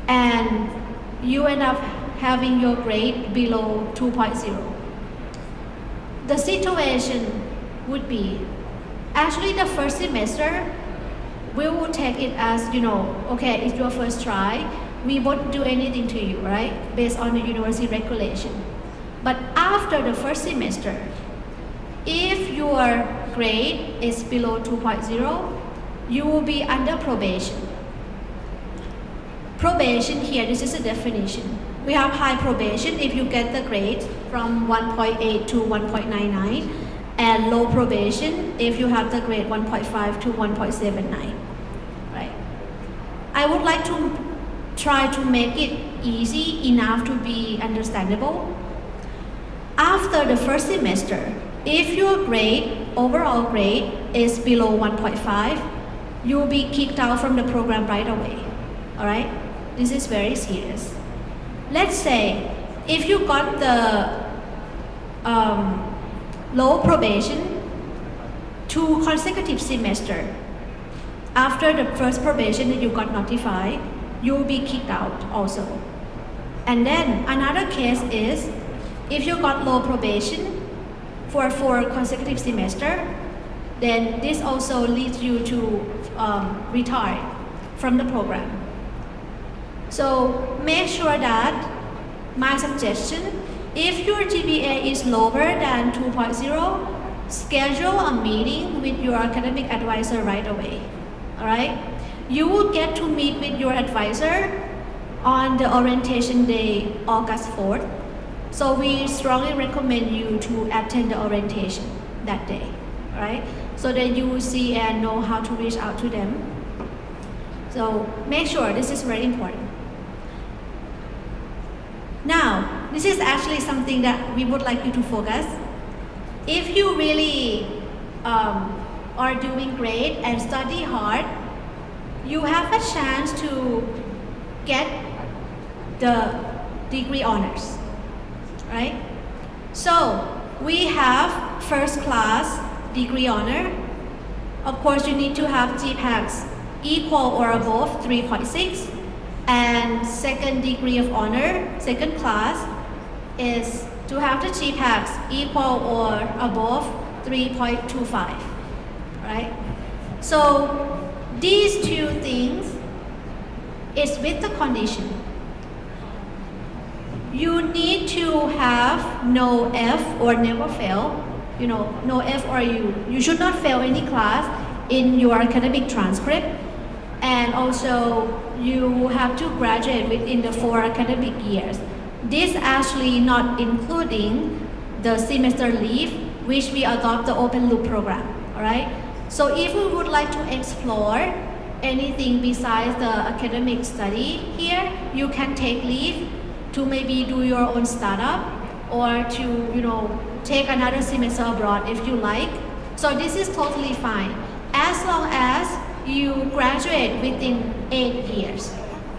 and you end up having your grade below 2.0, the situation would be, actually the first semester, we will take it as, okay, it's your first try, we won't do anything to you, right? Based on the university regulation. But after the first semester, if your grade is below 2.0, you will be under probation. Probation here, this is a definition. We have high probation if you get the grade from 1.8 to 1.99, and low probation if you have the grade 1.5 to 1.79, right? I would like to try to make it easy enough to be understandable. After the first semester, if your overall grade is below 1.5, you will be kicked out from the program right away, all right? This is very serious. Let's say if you got the low probation 2 consecutive semesters, after the first probation that you got notified, you will be kicked out also. And then another case is, if you got low probation for 4 consecutive semesters, then this also leads you to retire from the program. So make sure that, my suggestion, if your GPA is lower than 2.0, schedule a meeting with your academic advisor right away, all right? You will get to meet with your advisor on the orientation day, August 4th. So we strongly recommend you to attend the orientation that day. right? So that you will see and know how to reach out to them. So make sure this is very important. Now, this is actually something that we would like you to focus. If you really are doing great and study hard, you have a chance to get the degree honors, right? So we have first class degree honor. Of course, you need to have GPAs equal or above 3.6, and second degree of honor, second class, is to have the GPAs equal or above 3.25, right? So these two things is with the condition. You need to have no F or never fail, no F or U. You should not fail any class in your academic transcript. And also, you have to graduate within the 4 academic years. This actually not including the semester leave, which we adopt the open loop program, all right? So if you would like to explore anything besides the academic study here, you can take leave to maybe do your own startup or to, take another semester abroad if you like. So this is totally fine, as long as you graduate within 8 years.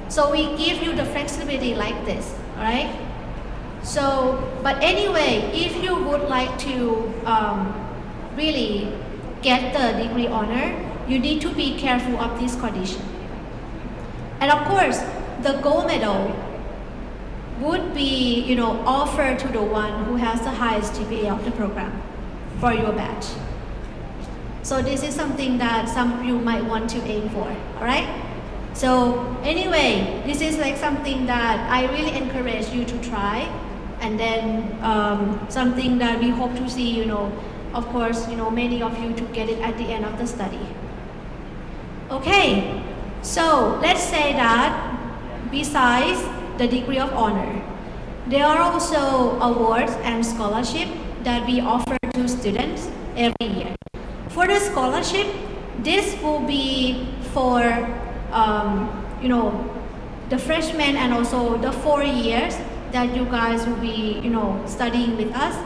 So we give you the flexibility like this, all right? So, but anyway, if you would like to really get the degree honor, you need to be careful of this condition. And of course, the gold medal would be, offered to the one who has the highest GPA of the program for your batch. So this is something that some of you might want to aim for, all right? So anyway, this is like something that I really encourage you to try, and then something that we hope to see, of course, many of you to get it at the end of the study. Okay, so let's say that besides the degree of honor, there are also awards and scholarship that we offer to students every year. For the scholarship, this will be for, the freshmen and also the 4 years that you guys will be, studying with us.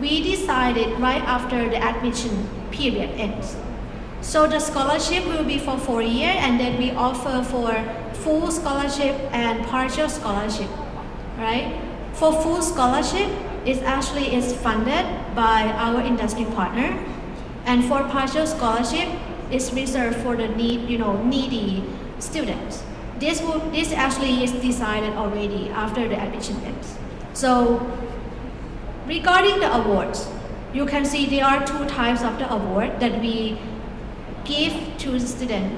We decided right after the admission period ends. So the scholarship will be for 4 years, and then we offer for full scholarship and partial scholarship, right? For full scholarship, it actually is funded by our industry partner. And for partial scholarship, it's reserved for the needy students. This actually is decided already after the admission ends. So regarding the awards, you can see there are 2 types of the award that we give to the student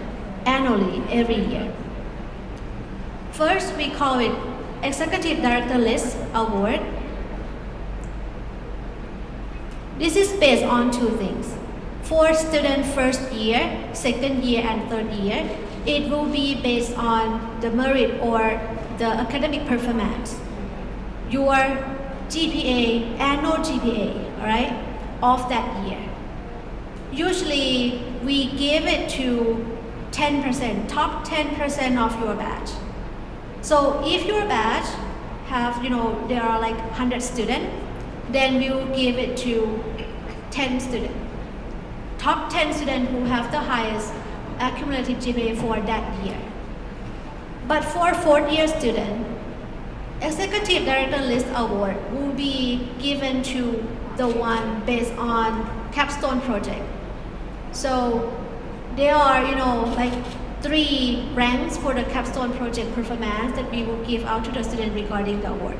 annually every year. First, we call it Executive Director List Award. This is based on 2 things. For student first year, second year, and third year, it will be based on the merit or the academic performance. Your GPA, annual GPA, all right, of that year. Usually, we give it to 10%, top 10% of your batch. So if your batch have, there are like 100 students, then we will give it to 10 students. Top 10 students who have the highest accumulative GPA for that year. But for 4th year student, Executive Director List Award will be given to the one based on capstone project. So there are, like 3 ranks for the capstone project performance that we will give out to the student regarding the award.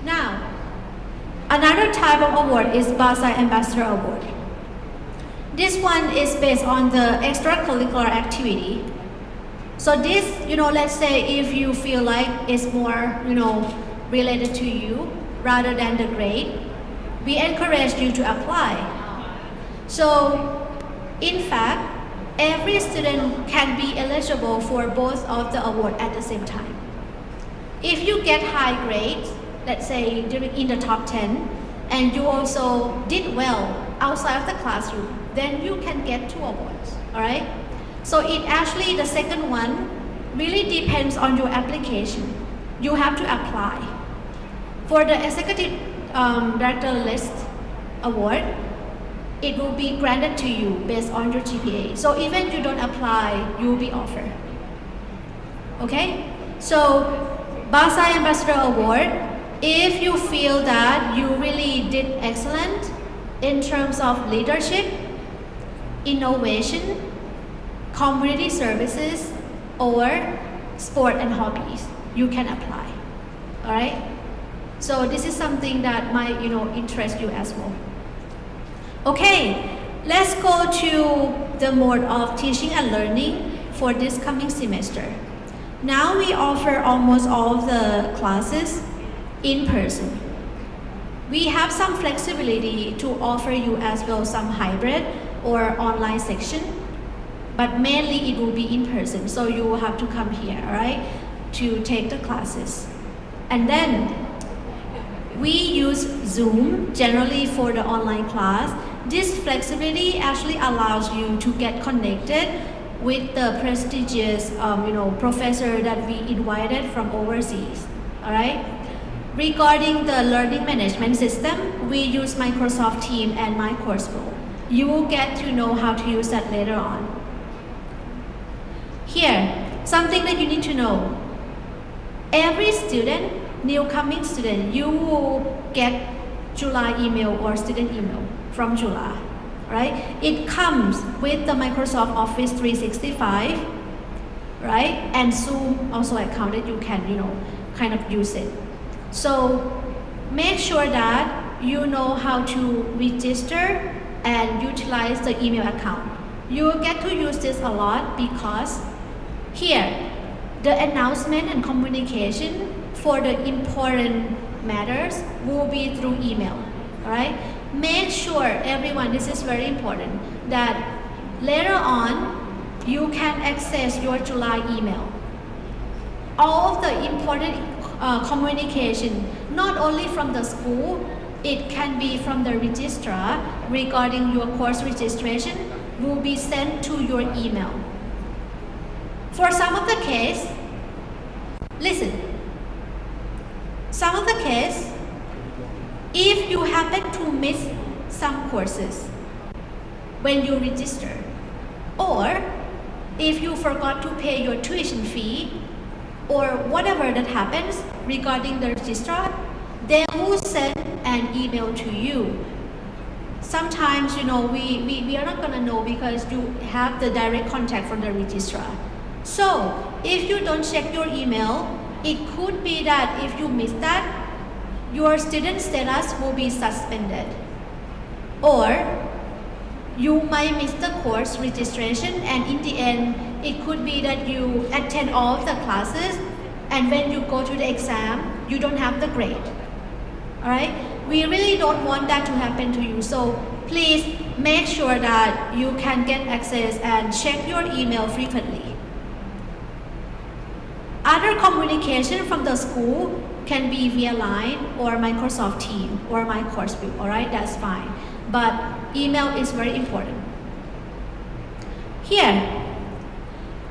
Now, another type of award is BAScii Ambassador Award. This one is based on the extracurricular activity. So this, let's say if you feel like it's more, related to you rather than the grade, we encourage you to apply. So, in fact, every student can be eligible for both of the award at the same time. If you get high grades, let's say in the top 10, and you also did well outside of the classroom, then you can get 2 awards, all right? So it actually, the second one really depends on your application. You have to apply. For the executive director list award, it will be granted to you based on your GPA. So even you don't apply, you will be offered. Okay? So BAScii Ambassador Award, if you feel that you really did excellent in terms of leadership, innovation, community services, or sport and hobbies, you can apply. All right? So this is something that might, interest you as well. Okay, let's go to the mode of teaching and learning for this coming semester. Now we offer almost all of the classes in person. We have some flexibility to offer you as well some hybrid or online section, but mainly it will be in person, so you will have to come here, all right, to take the classes. And then we use Zoom generally for the online class. This flexibility actually allows you to get connected with the prestigious professor that we invited from overseas, all right? Regarding the learning management system, we use Microsoft Teams and MyCourseFlow. You will get to know how to use that later on. Here, something that you need to know. Every student, new coming student, you will get July email or student email from July, right? It comes with the Microsoft Office 365, right? And Zoom also account that you can, kind of use it. So make sure that you know how to register and utilize the email account. You will get to use this a lot because here, the announcement and communication for the important matters will be through email, all right? Make sure, everyone, this is very important, that later on, you can access your July email. All of the important communication, not only from the school, it can be from the registrar regarding your course registration, will be sent to your email. For some of the case, listen, some of the case, if you happen to miss some courses when you register, or if you forgot to pay your tuition fee, or whatever that happens regarding the registrar, they will send an email to you. Sometimes, we are not gonna know because you have the direct contact from the registrar. So, if you don't check your email, it could be that if you miss that, your student status will be suspended. Or, you might miss the course registration, and in the end, it could be that you attend all of the classes, and when you go to the exam, you don't have the grade. All right? We really don't want that to happen to you. So please make sure that you can get access and check your email frequently. Other communication from the school can be via Line or Microsoft Teams or MyCourseFlow, all right? That's fine. But email is very important. Here,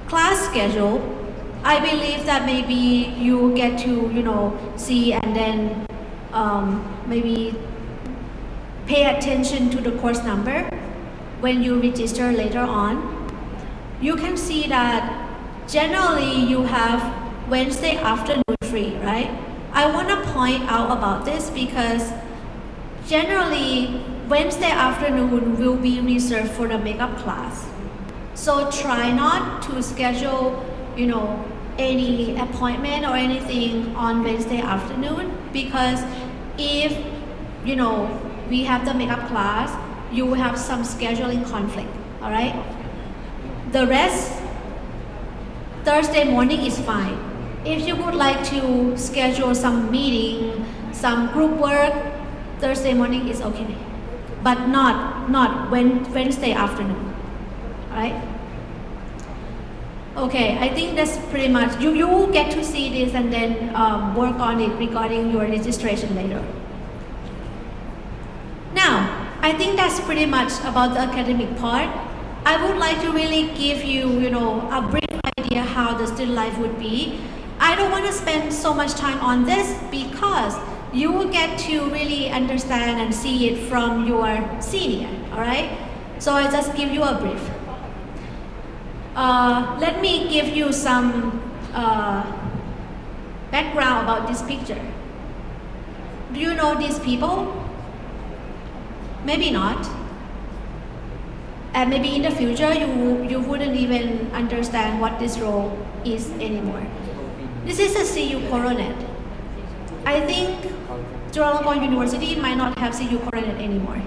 class schedule, I believe that maybe you get to, see and then maybe pay attention to the course number when you register later on. You can see that generally you have Wednesday afternoon free, right? I want to point out about this because generally Wednesday afternoon will be reserved for the makeup class. So try not to schedule, any appointment or anything on Wednesday afternoon, because if, we have the makeup class, you will have some scheduling conflict, all right? The rest, Thursday morning is fine. If you would like to schedule some meeting, some group work, Thursday morning is okay, but not Wednesday afternoon, all right? Okay, I think that's pretty much, you will get to see this and then work on it regarding your registration later. Now, I think that's pretty much about the academic part. I would like to really give you, a brief idea how the student life would be. I don't want to spend so much time on this because you will get to really understand and see it from your senior, all right? So I just give you a brief. Let me give you some background about this picture. Do you know these people? Maybe not. And maybe in the future you wouldn't even understand what this role is anymore. This is a CU coronet. I think Chulalongkorn University might not have CU coronet anymore.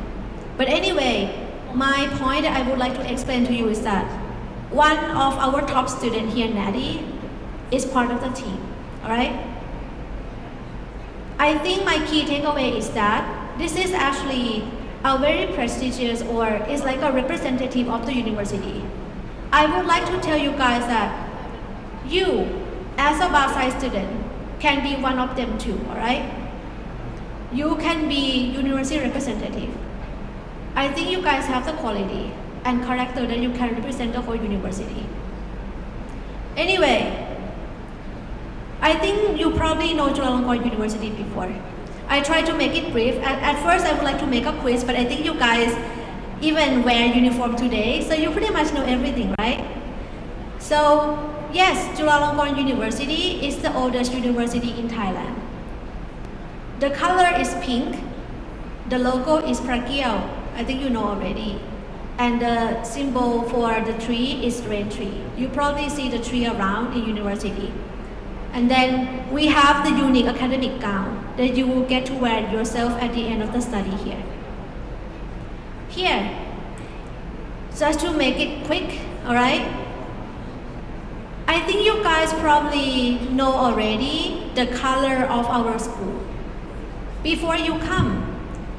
But anyway, my point that I would like to explain to you is that one of our top students here, Natty, is part of the team, all right? I think my key takeaway is that this is actually a very prestigious, or is like a representative of the university. I would like to tell you guys that you, as a BAScii student, can be one of them too, all right? You can be university representative. I think you guys have the quality and character that you can represent the whole university. Anyway, I think you probably know Chulalongkorn University before. I try to make it brief. At first, I would like to make a quiz, but I think you guys even wear uniform today, so you pretty much know everything, right? So, yes, Chulalongkorn University is the oldest university in Thailand. The color is pink. The logo is prakiao. I think you know already. And the symbol for the tree is rain tree. You probably see the tree around in university. And then we have the unique academic gown that you will get to wear yourself at the end of the study here. Here, just to make it quick, all right? I think you guys probably know already the color of our school before you come.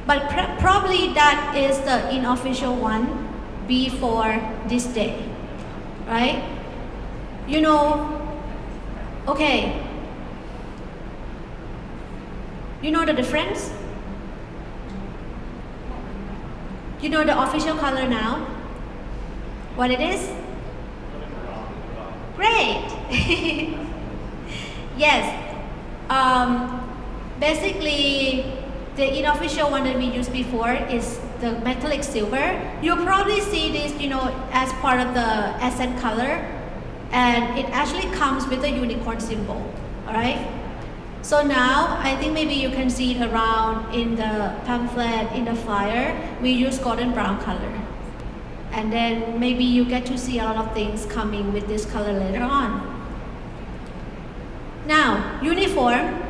But probably that is the unofficial one before this day, right? Okay. You know the difference? You know the official color now? What it is? Great! Yes. Basically, the unofficial one that we used before is the metallic silver. You'll probably see this, as part of the ascent color. And it actually comes with a unicorn symbol, all right? So now, I think maybe you can see it around in the pamphlet, in the flyer. We use golden brown color. And then maybe you get to see a lot of things coming with this color later on. Now, uniform,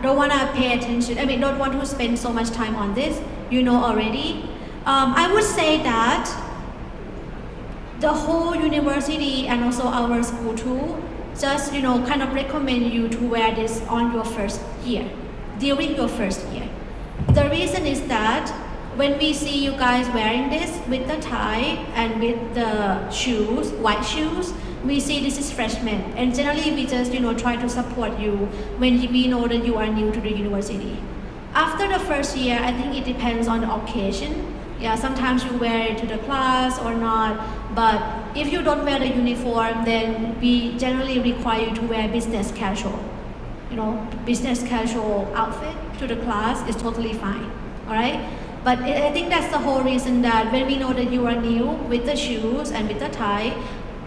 don't want to pay attention. Don't want to spend so much time on this. You know already. I would say that the whole university and also our school too, just kind of recommend you to wear this on your first year, during your first year. The reason is that when we see you guys wearing this with the tie and with the shoes, white shoes, we see this is freshmen. And generally we just try to support you when we know that you are new to the university. After the first year, I think it depends on the occasion. Sometimes you wear it to the class or not, but if you don't wear the uniform, then we generally require you to wear business casual. Business casual outfit to the class is totally fine, all right? But I think that's the whole reason that when we know that you are new with the shoes and with the tie,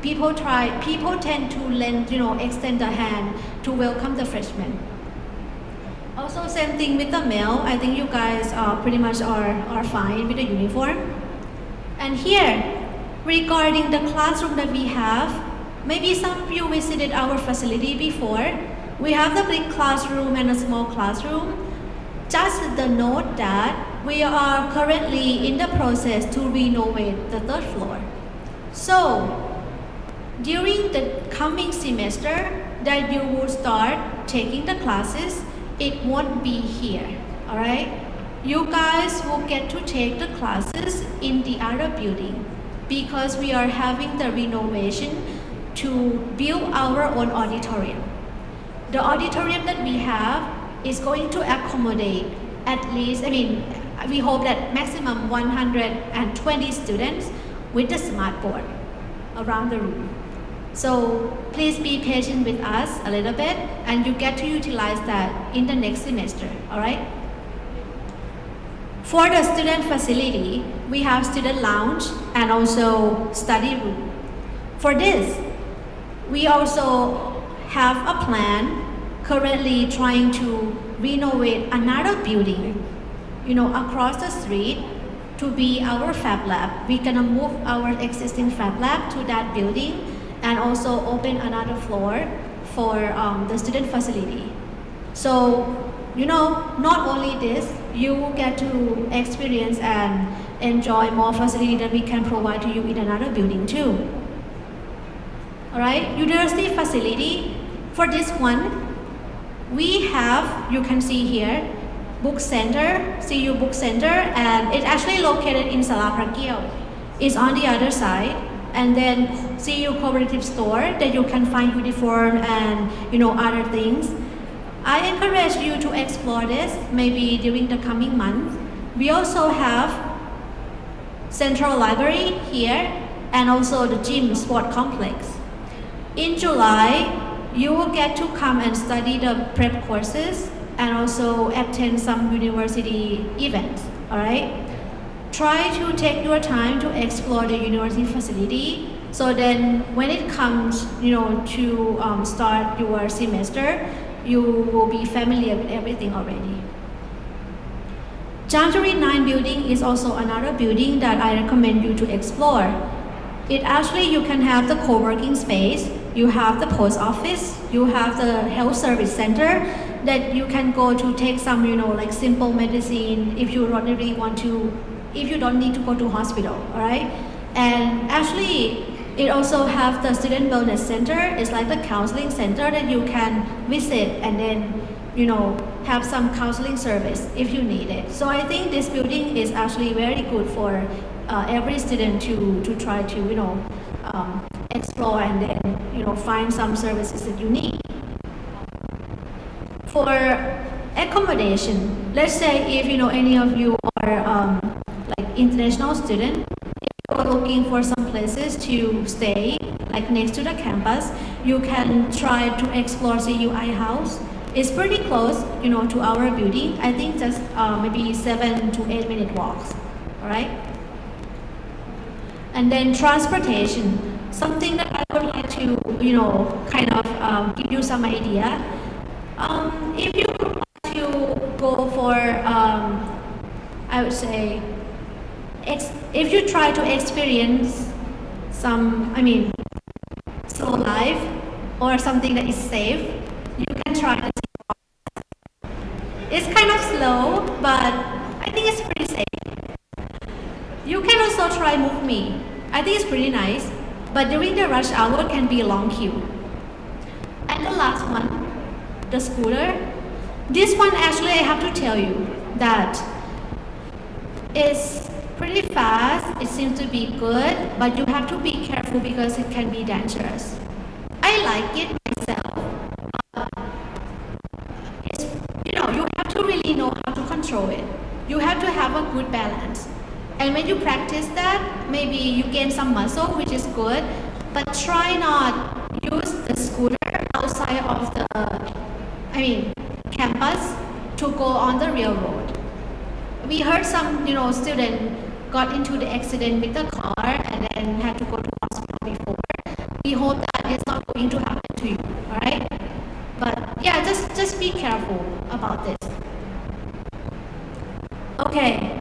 people tend to extend the hand to welcome the freshmen. Also, same thing with the male. I think you guys pretty much are fine with the uniform. And here, regarding the classroom that we have, maybe some of you visited our facility before. We have the big classroom and a small classroom. Just the note that we are currently in the process to renovate the third floor. So, during the coming semester that you will start taking the classes, it won't be here, all right? You guys will get to take the classes in the other building because we are having the renovation to build our own auditorium. The auditorium that we have is going to accommodate at least, we hope that maximum 120 students with the smart board around the room. So please be patient with us a little bit, and you get to utilize that in the next semester, all right? For the student facility, we have student lounge and also study room. For this, we also have a plan currently trying to renovate another building, across the street to be our Fab Lab. We're gonna move our existing Fab Lab to that building and also open another floor for the student facility. So, not only this, you will get to experience and enjoy more facility that we can provide to you in another building too. All right, university facility. For this one, we have, you can see here, book center, CU book center, and it's actually located in Sala Prakiel. It's on the other side. And then CU cooperative store that you can find uniform and other things. I encourage you to explore this maybe during the coming month. We also have Central Library here and also the gym sport complex. In July, you will get to come and study the prep courses and also attend some university events, all right? Try to take your time to explore the university facility, so then when it comes, to start your semester, you will be familiar with everything already. Jamboree 9 building is also another building that I recommend you to explore. It actually, you can have the co-working space, you have the post office, you have the health service center that you can go to take some, like simple medicine if you don't really want to, if you don't need to go to hospital, all right? And actually, it also have the student wellness center. It's like the counseling center that you can visit and then, have some counseling service if you need it. So I think this building is actually very good for every student to try to, explore and then, find some services that you need. For accommodation, let's say if, any of you are like international student, if you are looking for some places to stay, like next to the campus, you can try to explore CUI House. It's pretty close, to our building. I think just maybe 7 to 8 minute walks, all right? And then transportation, something that I would like to, kind of give you some idea. If you want to go for, I would say, if you try to experience some, slow life or something that is safe, you can try the It's kind of slow, but I think it's pretty safe. You can also try Move Me. I think it's pretty nice, but during the rush hour can be a long queue. And the last one, the scooter. This one actually I have to tell you that it's pretty fast, it seems to be good, but you have to be careful because it can be dangerous. I like it myself. You have to really know how to control it. You have to have a good balance. And when you practice that, maybe you gain some muscle, which is good, but try not use the scooter outside of the, campus to go on the real road. We heard some, student got into the accident with the car and then had to go to hospital before. We hope that it's not going to happen to you, all right? But yeah, just be careful about this. Okay.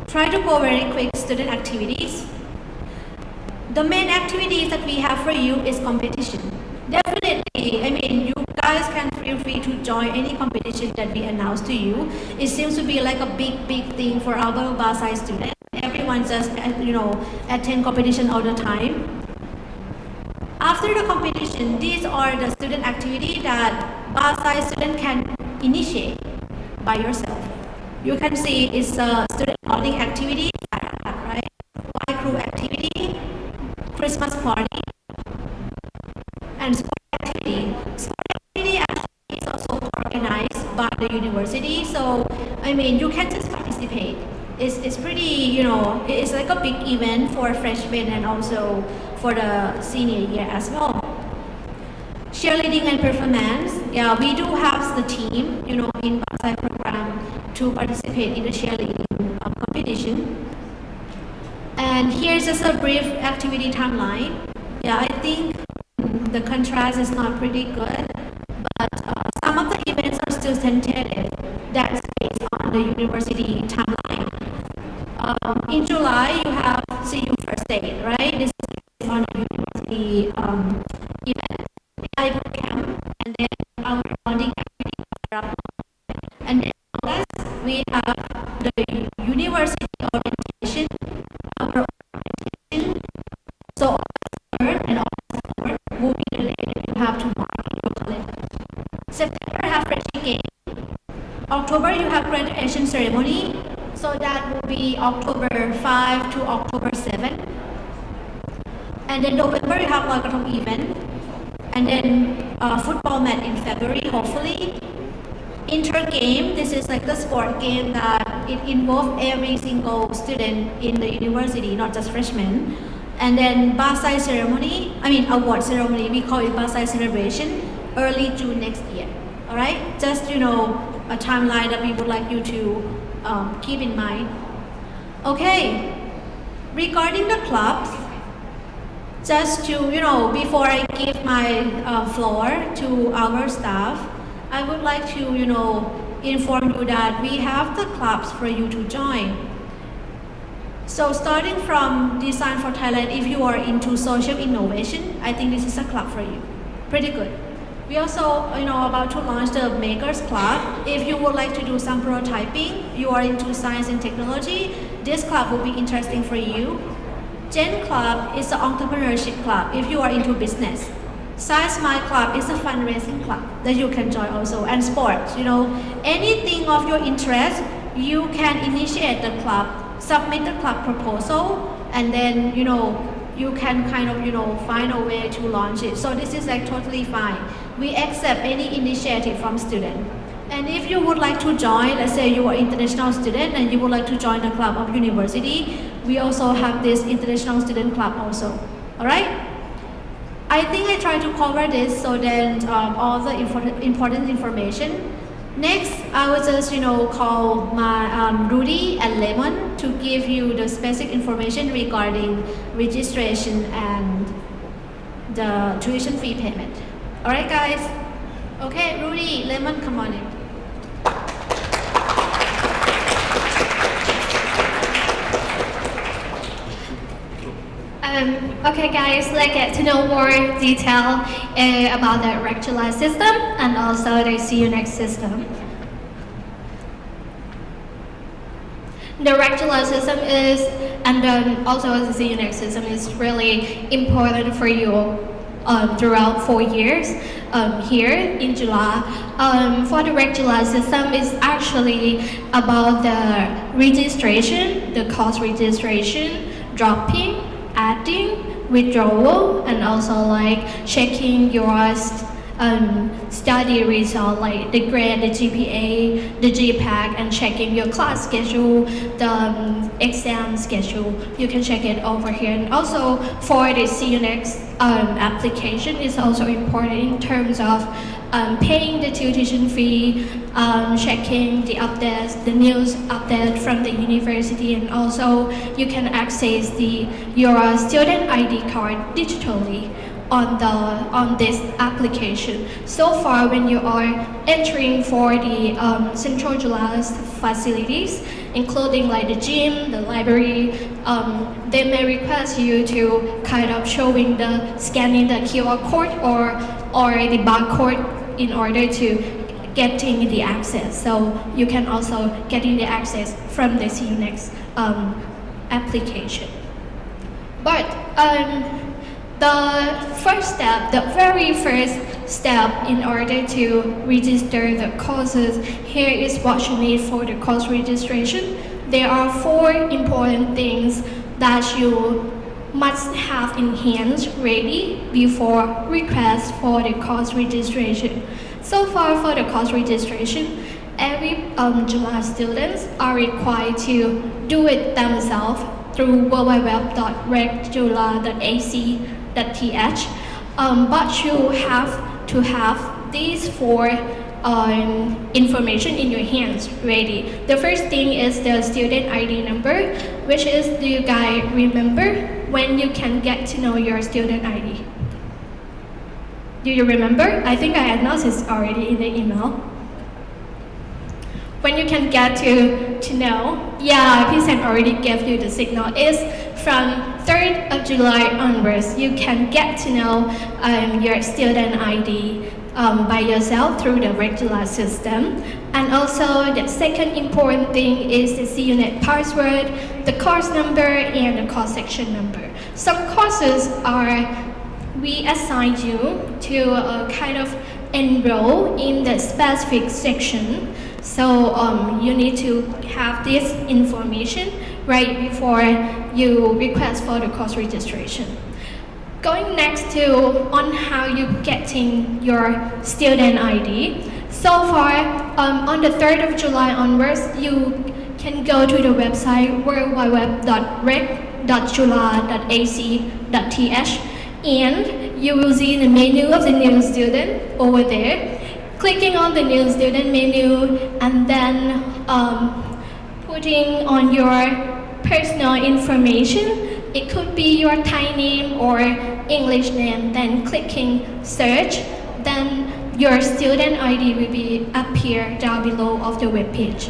Try to go very quick student activities. The main activities that we have for you is competition. Definitely, you guys can feel free to join any competition that we announce to you. It seems to be like a big thing for our BAScii students. Everyone just, attend competition all the time. After the competition, these are the student activity that BAScii student can initiate by yourself. You can see it's a student bonding activity, right? Y crew activity, Christmas party, and sport activity. Sport activity actually is also organized by the university, so you can just participate participate. It's pretty, it's like a big event for freshmen and also for the senior year as well. Cheerleading and performance. Yeah, we do have the team, in BAScii program to participate in the cheerleading competition. And here's just a brief activity timeline. Yeah, I think the contrast is not pretty good, but some of the events are still tentative. That's based on the university timeline. In July, you have CU First Aid, right? This is based on the university event. I boot camp, and then our bonding activity. And then in August, we have the university orientation, our orientation. So August 3rd and August 4th will be the day that you have to mark in your calendar. September, have freshie game. October, you have graduation ceremony. So that will be October 5 to October 7. And then November, you have Loikathon event. And then football match in February, hopefully. Inter game, this is like the sport game that it involves every single student in the university, not just freshmen. And then BAScii ceremony, award ceremony, we call it BAScii celebration, early June next year. All right, just a timeline that we would like you to keep in mind. Okay, regarding the clubs, just to, before I give my floor to our staff, I would like to, inform you that we have the clubs for you to join. So starting from Design for Thailand, if you are into social innovation, I think this is a club for you. Pretty good. We also, about to launch the Makers Club. If you would like to do some prototyping, you are into science and technology, this club will be interesting for you. Gen Club is an entrepreneurship club if you are into business. Science My Club is a fundraising club that you can join also. And sports, anything of your interest, you can initiate the club, submit the club proposal, and then, you can kind of, find a way to launch it. So this is like totally fine. We accept any initiative from student. And if you would like to join, let's say you are international student and you would like to join the club of university, we also have this international student club also. All right? I think I try to cover this so then all the important information. Next, I will just call my Rudy and Lemon to give you the specific information regarding registration and the tuition fee payment. All right, guys. Okay, Rudy, Lemon, come on in. Okay guys, let's get to know more detail about the regular system and also the CU Next system. The regular system is, and then also the CU Next system is really important for you throughout 4 years. Here in July, for the regular system is actually about the registration, the course registration, dropping, adding, withdrawal, and also like checking your study result, like the grade, the GPA, the GPAC, and checking your class schedule, the exam schedule. You can check it over here. And also for the CU Next application is also important in terms of paying the tuition fee, checking the updates, the news update from the university, and also you can access your student ID card digitally on this application. So far, when you are entering for the Central July's facilities, including like the gym, the library, they may request you to kind of scanning the QR code or the barcode in order to getting the access. So you can also getting the access from the CU Next application. But the very first step in order to register the courses, here is what you need for the course registration. There are 4 important things that you must have in hand ready before request for the course registration. So far for the course registration, every July students are required to do it themselves through www.regjula.ac.th. But you have to have these four information in your hands ready. The first thing is the student ID number, which is, do you guys remember when you can get to know your student ID? Do you remember? I think I announced this already in the email. When you can get to know, yeah, P-Sen already gave you the signal, is from 3rd of July onwards, you can get to know your student ID by yourself through the regular system. And also the second important thing is the CUNET password, the course number, and the course section number. Some courses we assign you to kind of enroll in the specific section. So you need to have this information right before you request for the course registration. Going next to on how you getting your student ID. So far, on the 3rd of July onwards, you can go to the website worldwideweb.reg.jula.ac.th, and you will see the menu of the new student over there. Clicking on the new student menu and then putting on your personal information. It could be your Thai name or English name, then clicking search, then your student ID will be appear down below of the web page.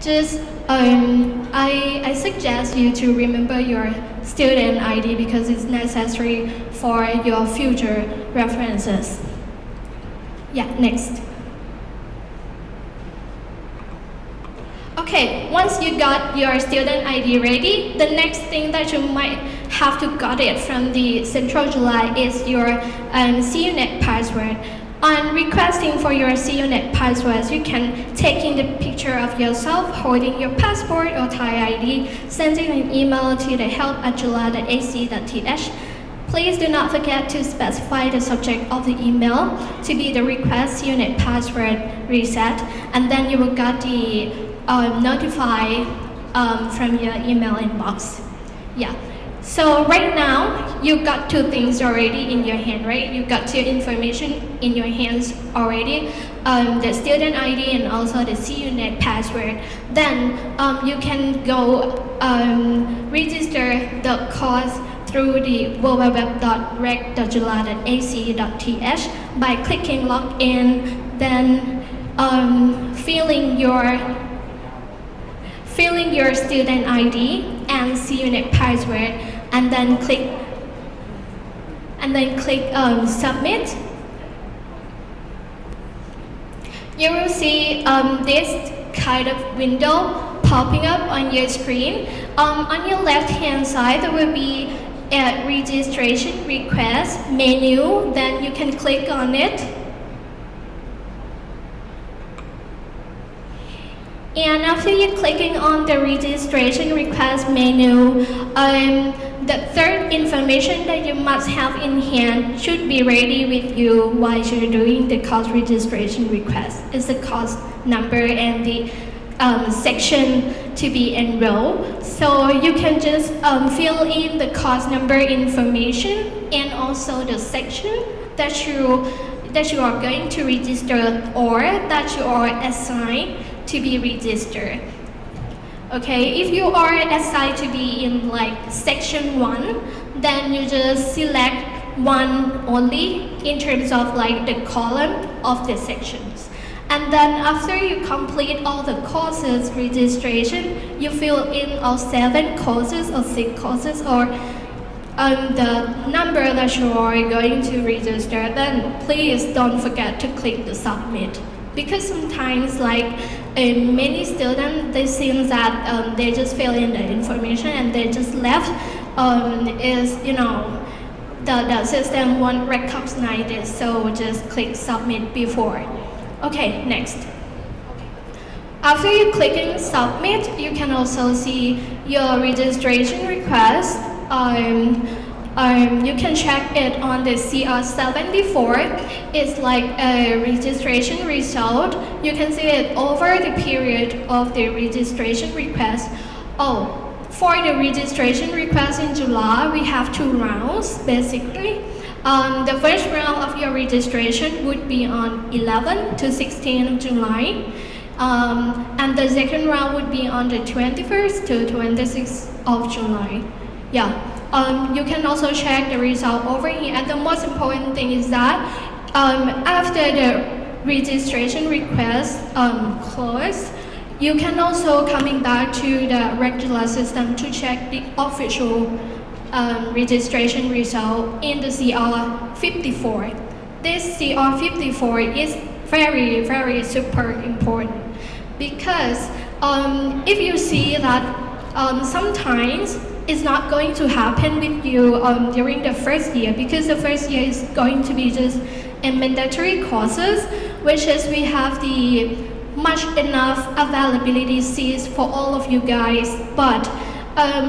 Just I suggest you to remember your student ID because it's necessary for your future references. Yeah, next. Okay, once you got your student ID ready, the next thing that you might have to got it from the Central July is your CUNET password. On requesting for your CUNET passwords, you can take in the picture of yourself holding your passport or Thai ID, sending an email to the help@jula.ac.th. Please do not forget to specify the subject of the email to be the request CUNET password reset, and then you will get the notify from your email inbox. Yeah. So right now, you got two things already in your hand, right? You got two information in your hands already, the student ID and also the CUNET password. Then you can go register the course through the www.reg.jula.ac.th by clicking login, then filling your student ID and CUNET password, and then click submit. You will see this kind of window popping up on your screen. On your left hand side there will be a registration request menu, then you can click on it. And after you're clicking on the registration request menu, the third information that you must have in hand should be ready with you while you're doing the course registration request. It's the course number and the section to be enrolled. So you can just fill in the course number information and also the section that you are going to register or that you are assigned to be registered. Okay, if you are assigned to be in like section 1, then you just select one only in terms of like the column of the sections. And then after you complete all the courses registration, you fill in all 7 courses or 6 courses or the number that you are going to register, then please don't forget to click the submit. Because sometimes like many students, they seem that they just fill in the information and they just left, the system won't recognize it, so just click submit before. Okay, next. After you clicking submit, you can also see your registration request. You can check it on the CR74. It's like a registration result. You can see it over the period of the registration request. Oh, for the registration request in July, we have 2 rounds basically. The first round of your registration would be on 11 to 16 of July. And the second round would be on the 21st to 26th of July. Yeah. You can also check the result over here. And the most important thing is that after the registration request closed, you can also coming back to the regular system to check the official registration result in the CR54. This CR54 is very, very super important because if you see that sometimes it's not going to happen with you during the first year, because the first year is going to be just a mandatory courses, which is we have the much enough availability seats for all of you guys. But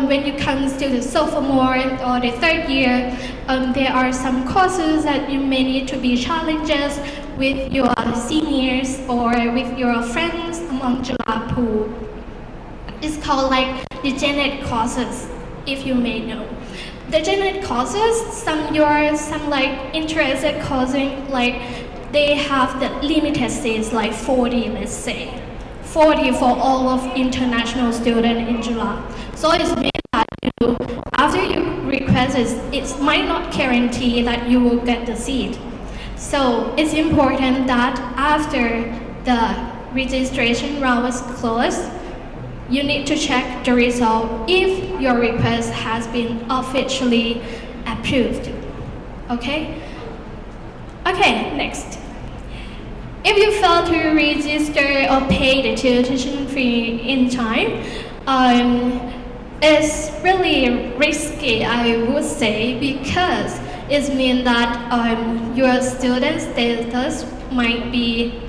when you come to the sophomore or the third year, there are some courses that you may need to be challenges with your seniors or with your friends among July pool. It's called like the Gen Ed courses, if you may know. The Gen Ed courses, some like interested courses, like they have the limited seats, like 40, let's say. 40 for all of international students in July. So it means that after you request it might not guarantee that you will get the seat. So it's important that after the registration round is closed, you need to check the result if your request has been officially approved. Okay? Okay, next. If you fail to register or pay the tuition fee in time, it's really risky, I would say, because it means that your student status might be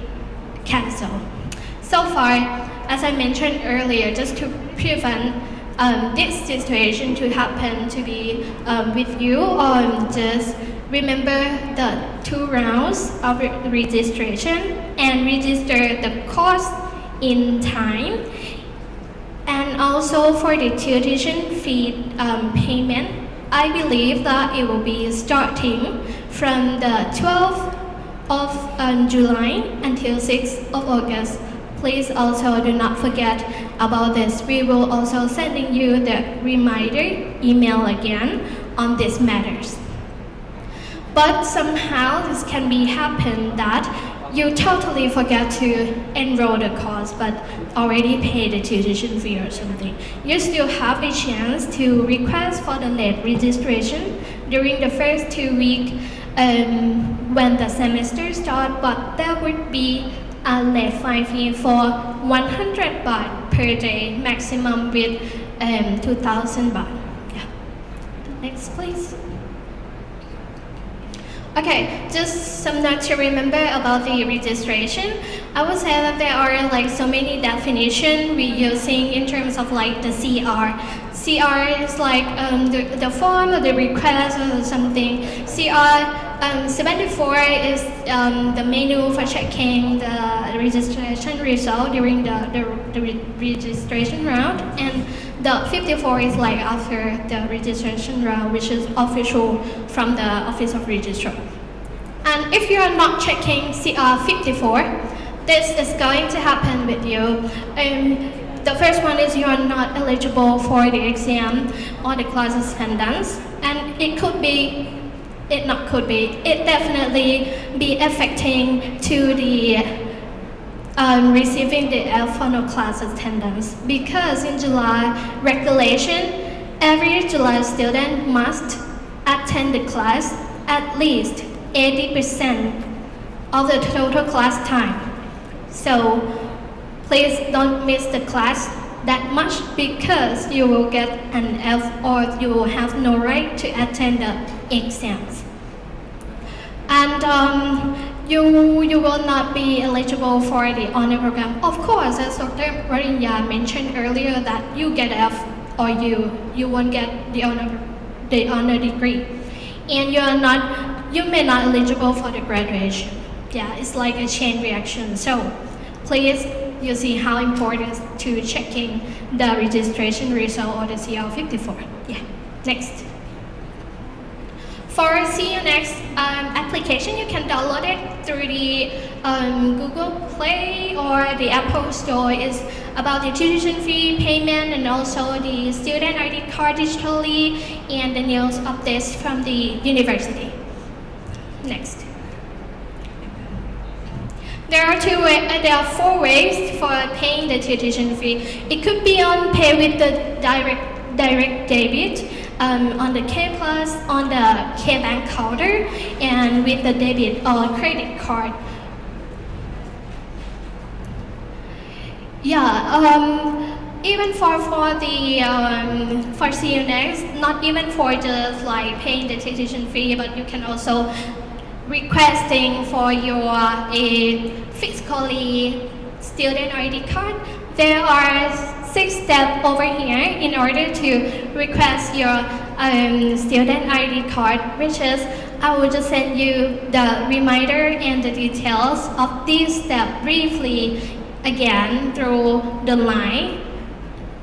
cancelled. So far, as I mentioned earlier, just to prevent this situation to happen to be with you, just remember the 2 rounds of registration and register the course in time. And also for the tuition fee payment, I believe that it will be starting from the 12th of July until 6th of August. Please also do not forget about this. We will also sending you the reminder email again on these matters. But somehow this can be happen that you totally forget to enroll the course but already paid the tuition fee or something. You still have a chance to request for the late registration during the first 2 weeks when the semester starts, but there would be a late fee for 100 baht per day, maximum with 2,000 baht. Yeah. Next, please. Okay, just some notes to remember about the registration. I would say that there are like so many definitions we're using in terms of like the CR. CR is like the form of the request or something. CR 74 is the menu for checking the registration result during the registration round, and the 54 is like after the registration round, which is official from the Office of Registrar. And if you are not checking CR 54, this is going to happen with you. The first one is you are not eligible for the exam or the class attendance, and it definitely be affecting to the receiving the F1 class attendance, because in July regulation, every July student must attend the class at least 80% of the total class time. So please don't miss the class that much, because you will get an F or you will have no right to attend the exams. And you will not be eligible for the honor program. Of course, as Dr. Marinya mentioned earlier, that you get F or you won't get the the honor degree, and you may not eligible for the graduation. Yeah, it's like a chain reaction. So please, you see how important to checking the registration result or the CL54. Yeah, next. For See You Next application, you can download it through the Google Play or the Apple Store. It's about the tuition fee payment and also the student ID card digitally and the news updates from the university. Next. There are 4 ways for paying the tuition fee. It could be on pay with the direct debit, on the K Plus, on the K Bank counter, and with the debit or credit card. Yeah, even for See You Next, not even for just like paying the tuition fee, but you can also requesting for your physically student ID card. There are 6 steps over here in order to request your student ID card, which is I will just send you the reminder and the details of this step briefly again through the line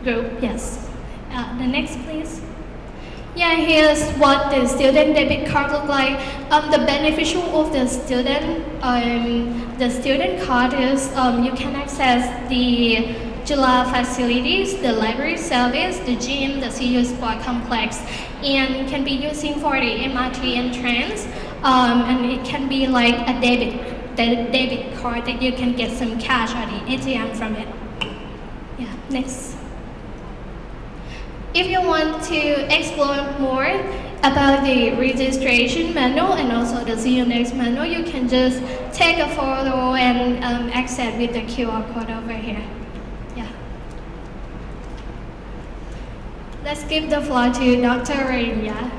group. Yes. The next, please. Yeah, here's what the student debit card look like. The beneficial of the student card is you can access the Jula facilities, the library service, the gym, the CU Sport Complex, and can be using for the MRT entrance. And it can be like a debit card that you can get some cash or the ATM from it. Yeah, next. If you want to explore more about the registration manual and also the See You Next manual, you can just take a photo and access with the QR code over here. Yeah. Let's give the floor to Dr. Rainya.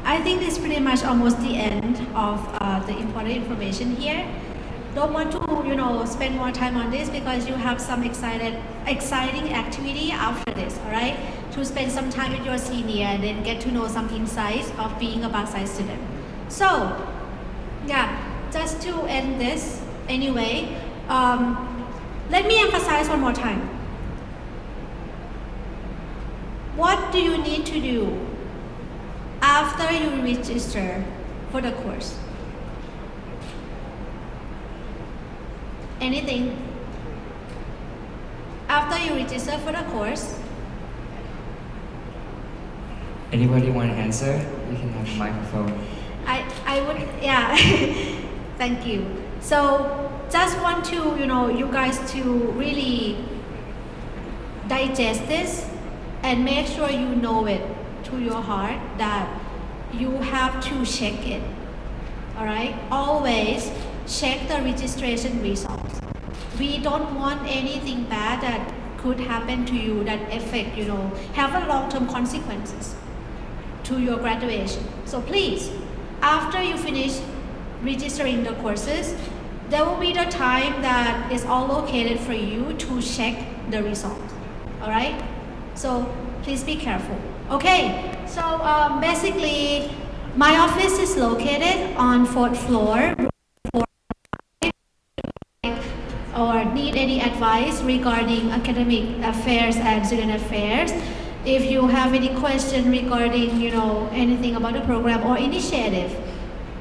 I think this is pretty much almost the end of the important information here. Don't want to, spend more time on this because you have some exciting activity after this, all right? To spend some time with your senior and then get to know some insights of being a BAScii student. So, yeah, just to end this anyway, let me emphasize one more time. What do you need to do after you register for the course? Anything? After you register for the course? Anybody want to answer? You can have the microphone. I would, yeah. Thank you. So just want to, you guys to really digest this and make sure you know it to your heart that you have to check it. All right? Always check the registration results. We don't want anything bad that could happen to you that affect, have a long-term consequences to your graduation. So please, after you finish registering the courses, there will be the time that is allocated for you to check the results. All right? So please be careful. Okay, so basically, my office is located on 4th floor. Or need any advice regarding academic affairs and student affairs. If you have any question regarding, anything about the program or initiative,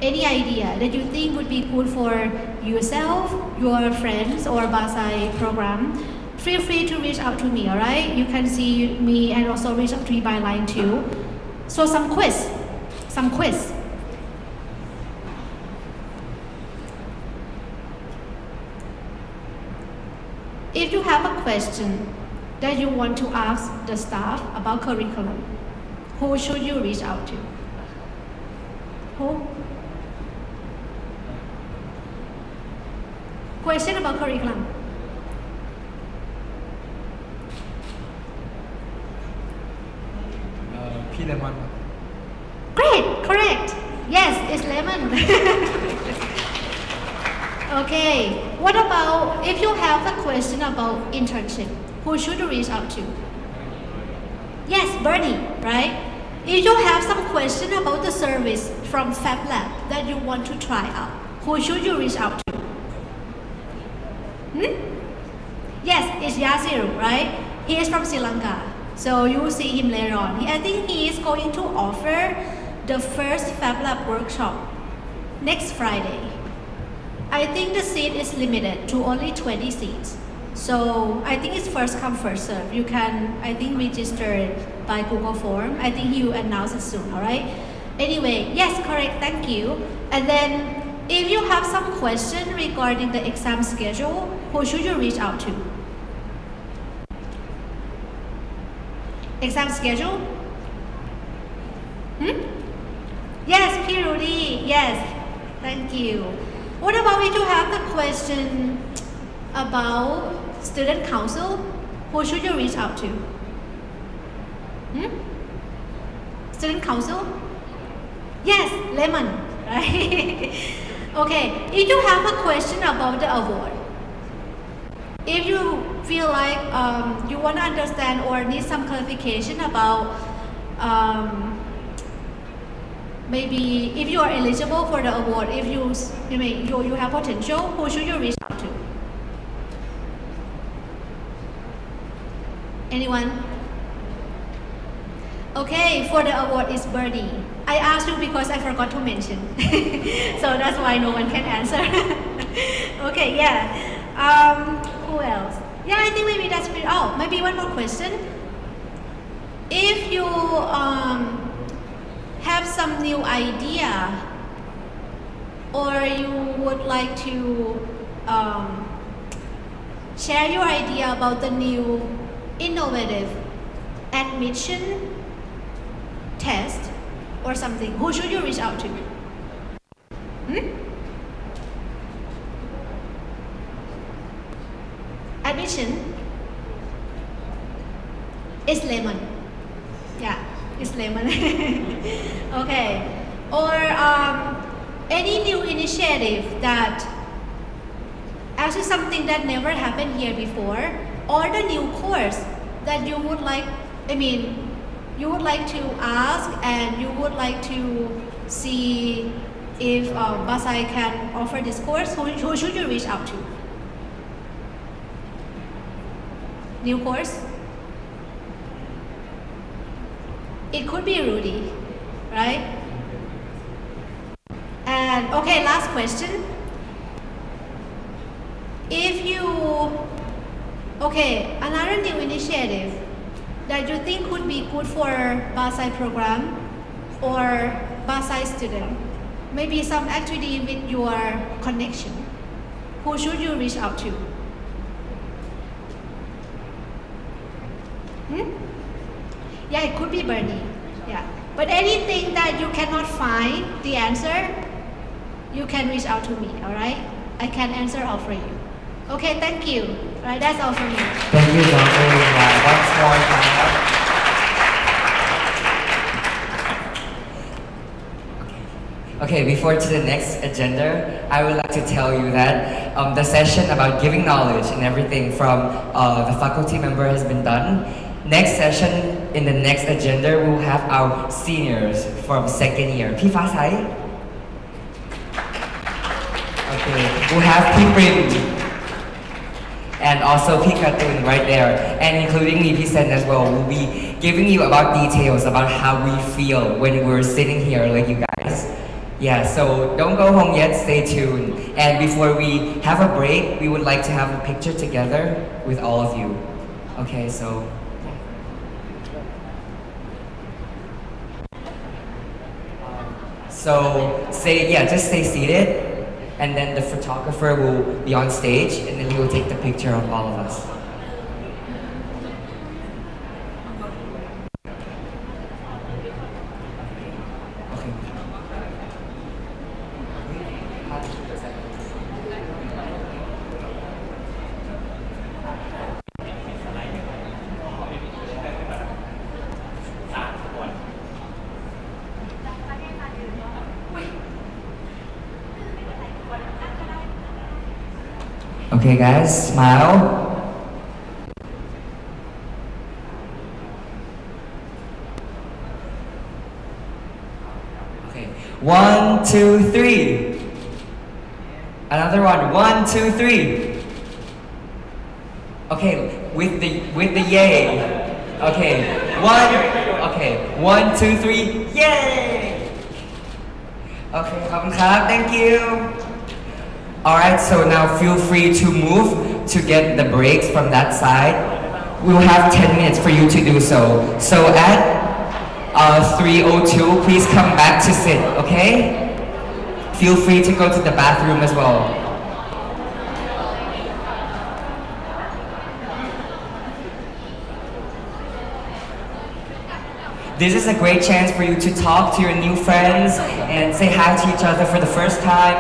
any idea that you think would be good for yourself, your friends, or BAScii program, feel free to reach out to me, all right? You can see me and also reach out to me by line too. So some quiz. If you have a question that you want to ask the staff about curriculum, who should you reach out to? Who? Question about curriculum. Lemon. Great, correct. Yes, it's lemon. Okay. what about if you have a question about internship? Who should you reach out to? Yes, Bernie, right? If you have some question about the service from Fab Lab that you want to try out, who should you reach out to? Yes, it's Yasir, right? He is from Sri Lanka. So you will see him later on. I think he is going to offer the first Fab Lab workshop next Friday. I think the seat is limited to only 20 seats. So I think it's first come, first serve. You can, I think, register by Google Form. I think he will announce it soon, all right? Anyway, yes, correct, thank you. And then if you have some question regarding the exam schedule, who should you reach out to? Exam schedule? Yes, P. Rudy, yes, thank you. What about if you have the question about student council? Who should you reach out to? Student council? Yes, Lemon, right? Okay, if you have a question about the award, if you feel like you want to understand or need some clarification about maybe if you are eligible for the award, if you have potential, who should you reach out to? Anyone? Okay, for the award is Birdie. I asked you because I forgot to mention. So that's why no one can answer. Okay, yeah. Who else? Yeah, I think maybe that's pretty. Oh, maybe one more question. If you have some new idea or you would like to share your idea about the new innovative admission test or something, who should you reach out to? Admission is Lemon. Yeah, it's Lemon. Okay. Or any new initiative that actually something that never happened here before, or the new course that you would like, you would like to ask and you would like to see if BAScii can offer this course, who should you reach out to? New course? It could be Rudy, right? And okay, last question. If you, okay, another new initiative that you think could be good for BAScii program or BAScii student, maybe some activity with your connection, who should you reach out to? Yeah, it could be Bernie. Yeah, but anything that you cannot find the answer, you can reach out to me. All right, I can answer all for you. Okay, thank you. All right, that's all for me. Thank you, Dr. Once more, time up. Okay, before to the next agenda, I would like to tell you that the session about giving knowledge and everything from the faculty member has been done. Next session, in the next agenda, we'll have our seniors from second year. P. BAScii? Okay, we'll have P. Prim and also P. Katun right there, and including me, P. Sen as well. We'll be giving you about details about how we feel when we're sitting here like you guys. Yeah, so don't go home yet, stay tuned. And before we have a break, we would like to have a picture together with all of you. Okay, so. So just stay seated, and then the photographer will be on stage, and then he will take the picture of all of us. Okay, guys, smile. Okay, 1, 2, 3. Another one, 1, 2, 3. Okay, with the yay. Okay, 1, 2, 3, yay! Okay, ขอบคุณครับ thank you. Alright, so now feel free to move to get the breaks from that side. We'll have 10 minutes for you to do so. So at 3:02, please come back to sit, okay? Feel free to go to the bathroom as well. This is a great chance for you to talk to your new friends and say hi to each other for the first time.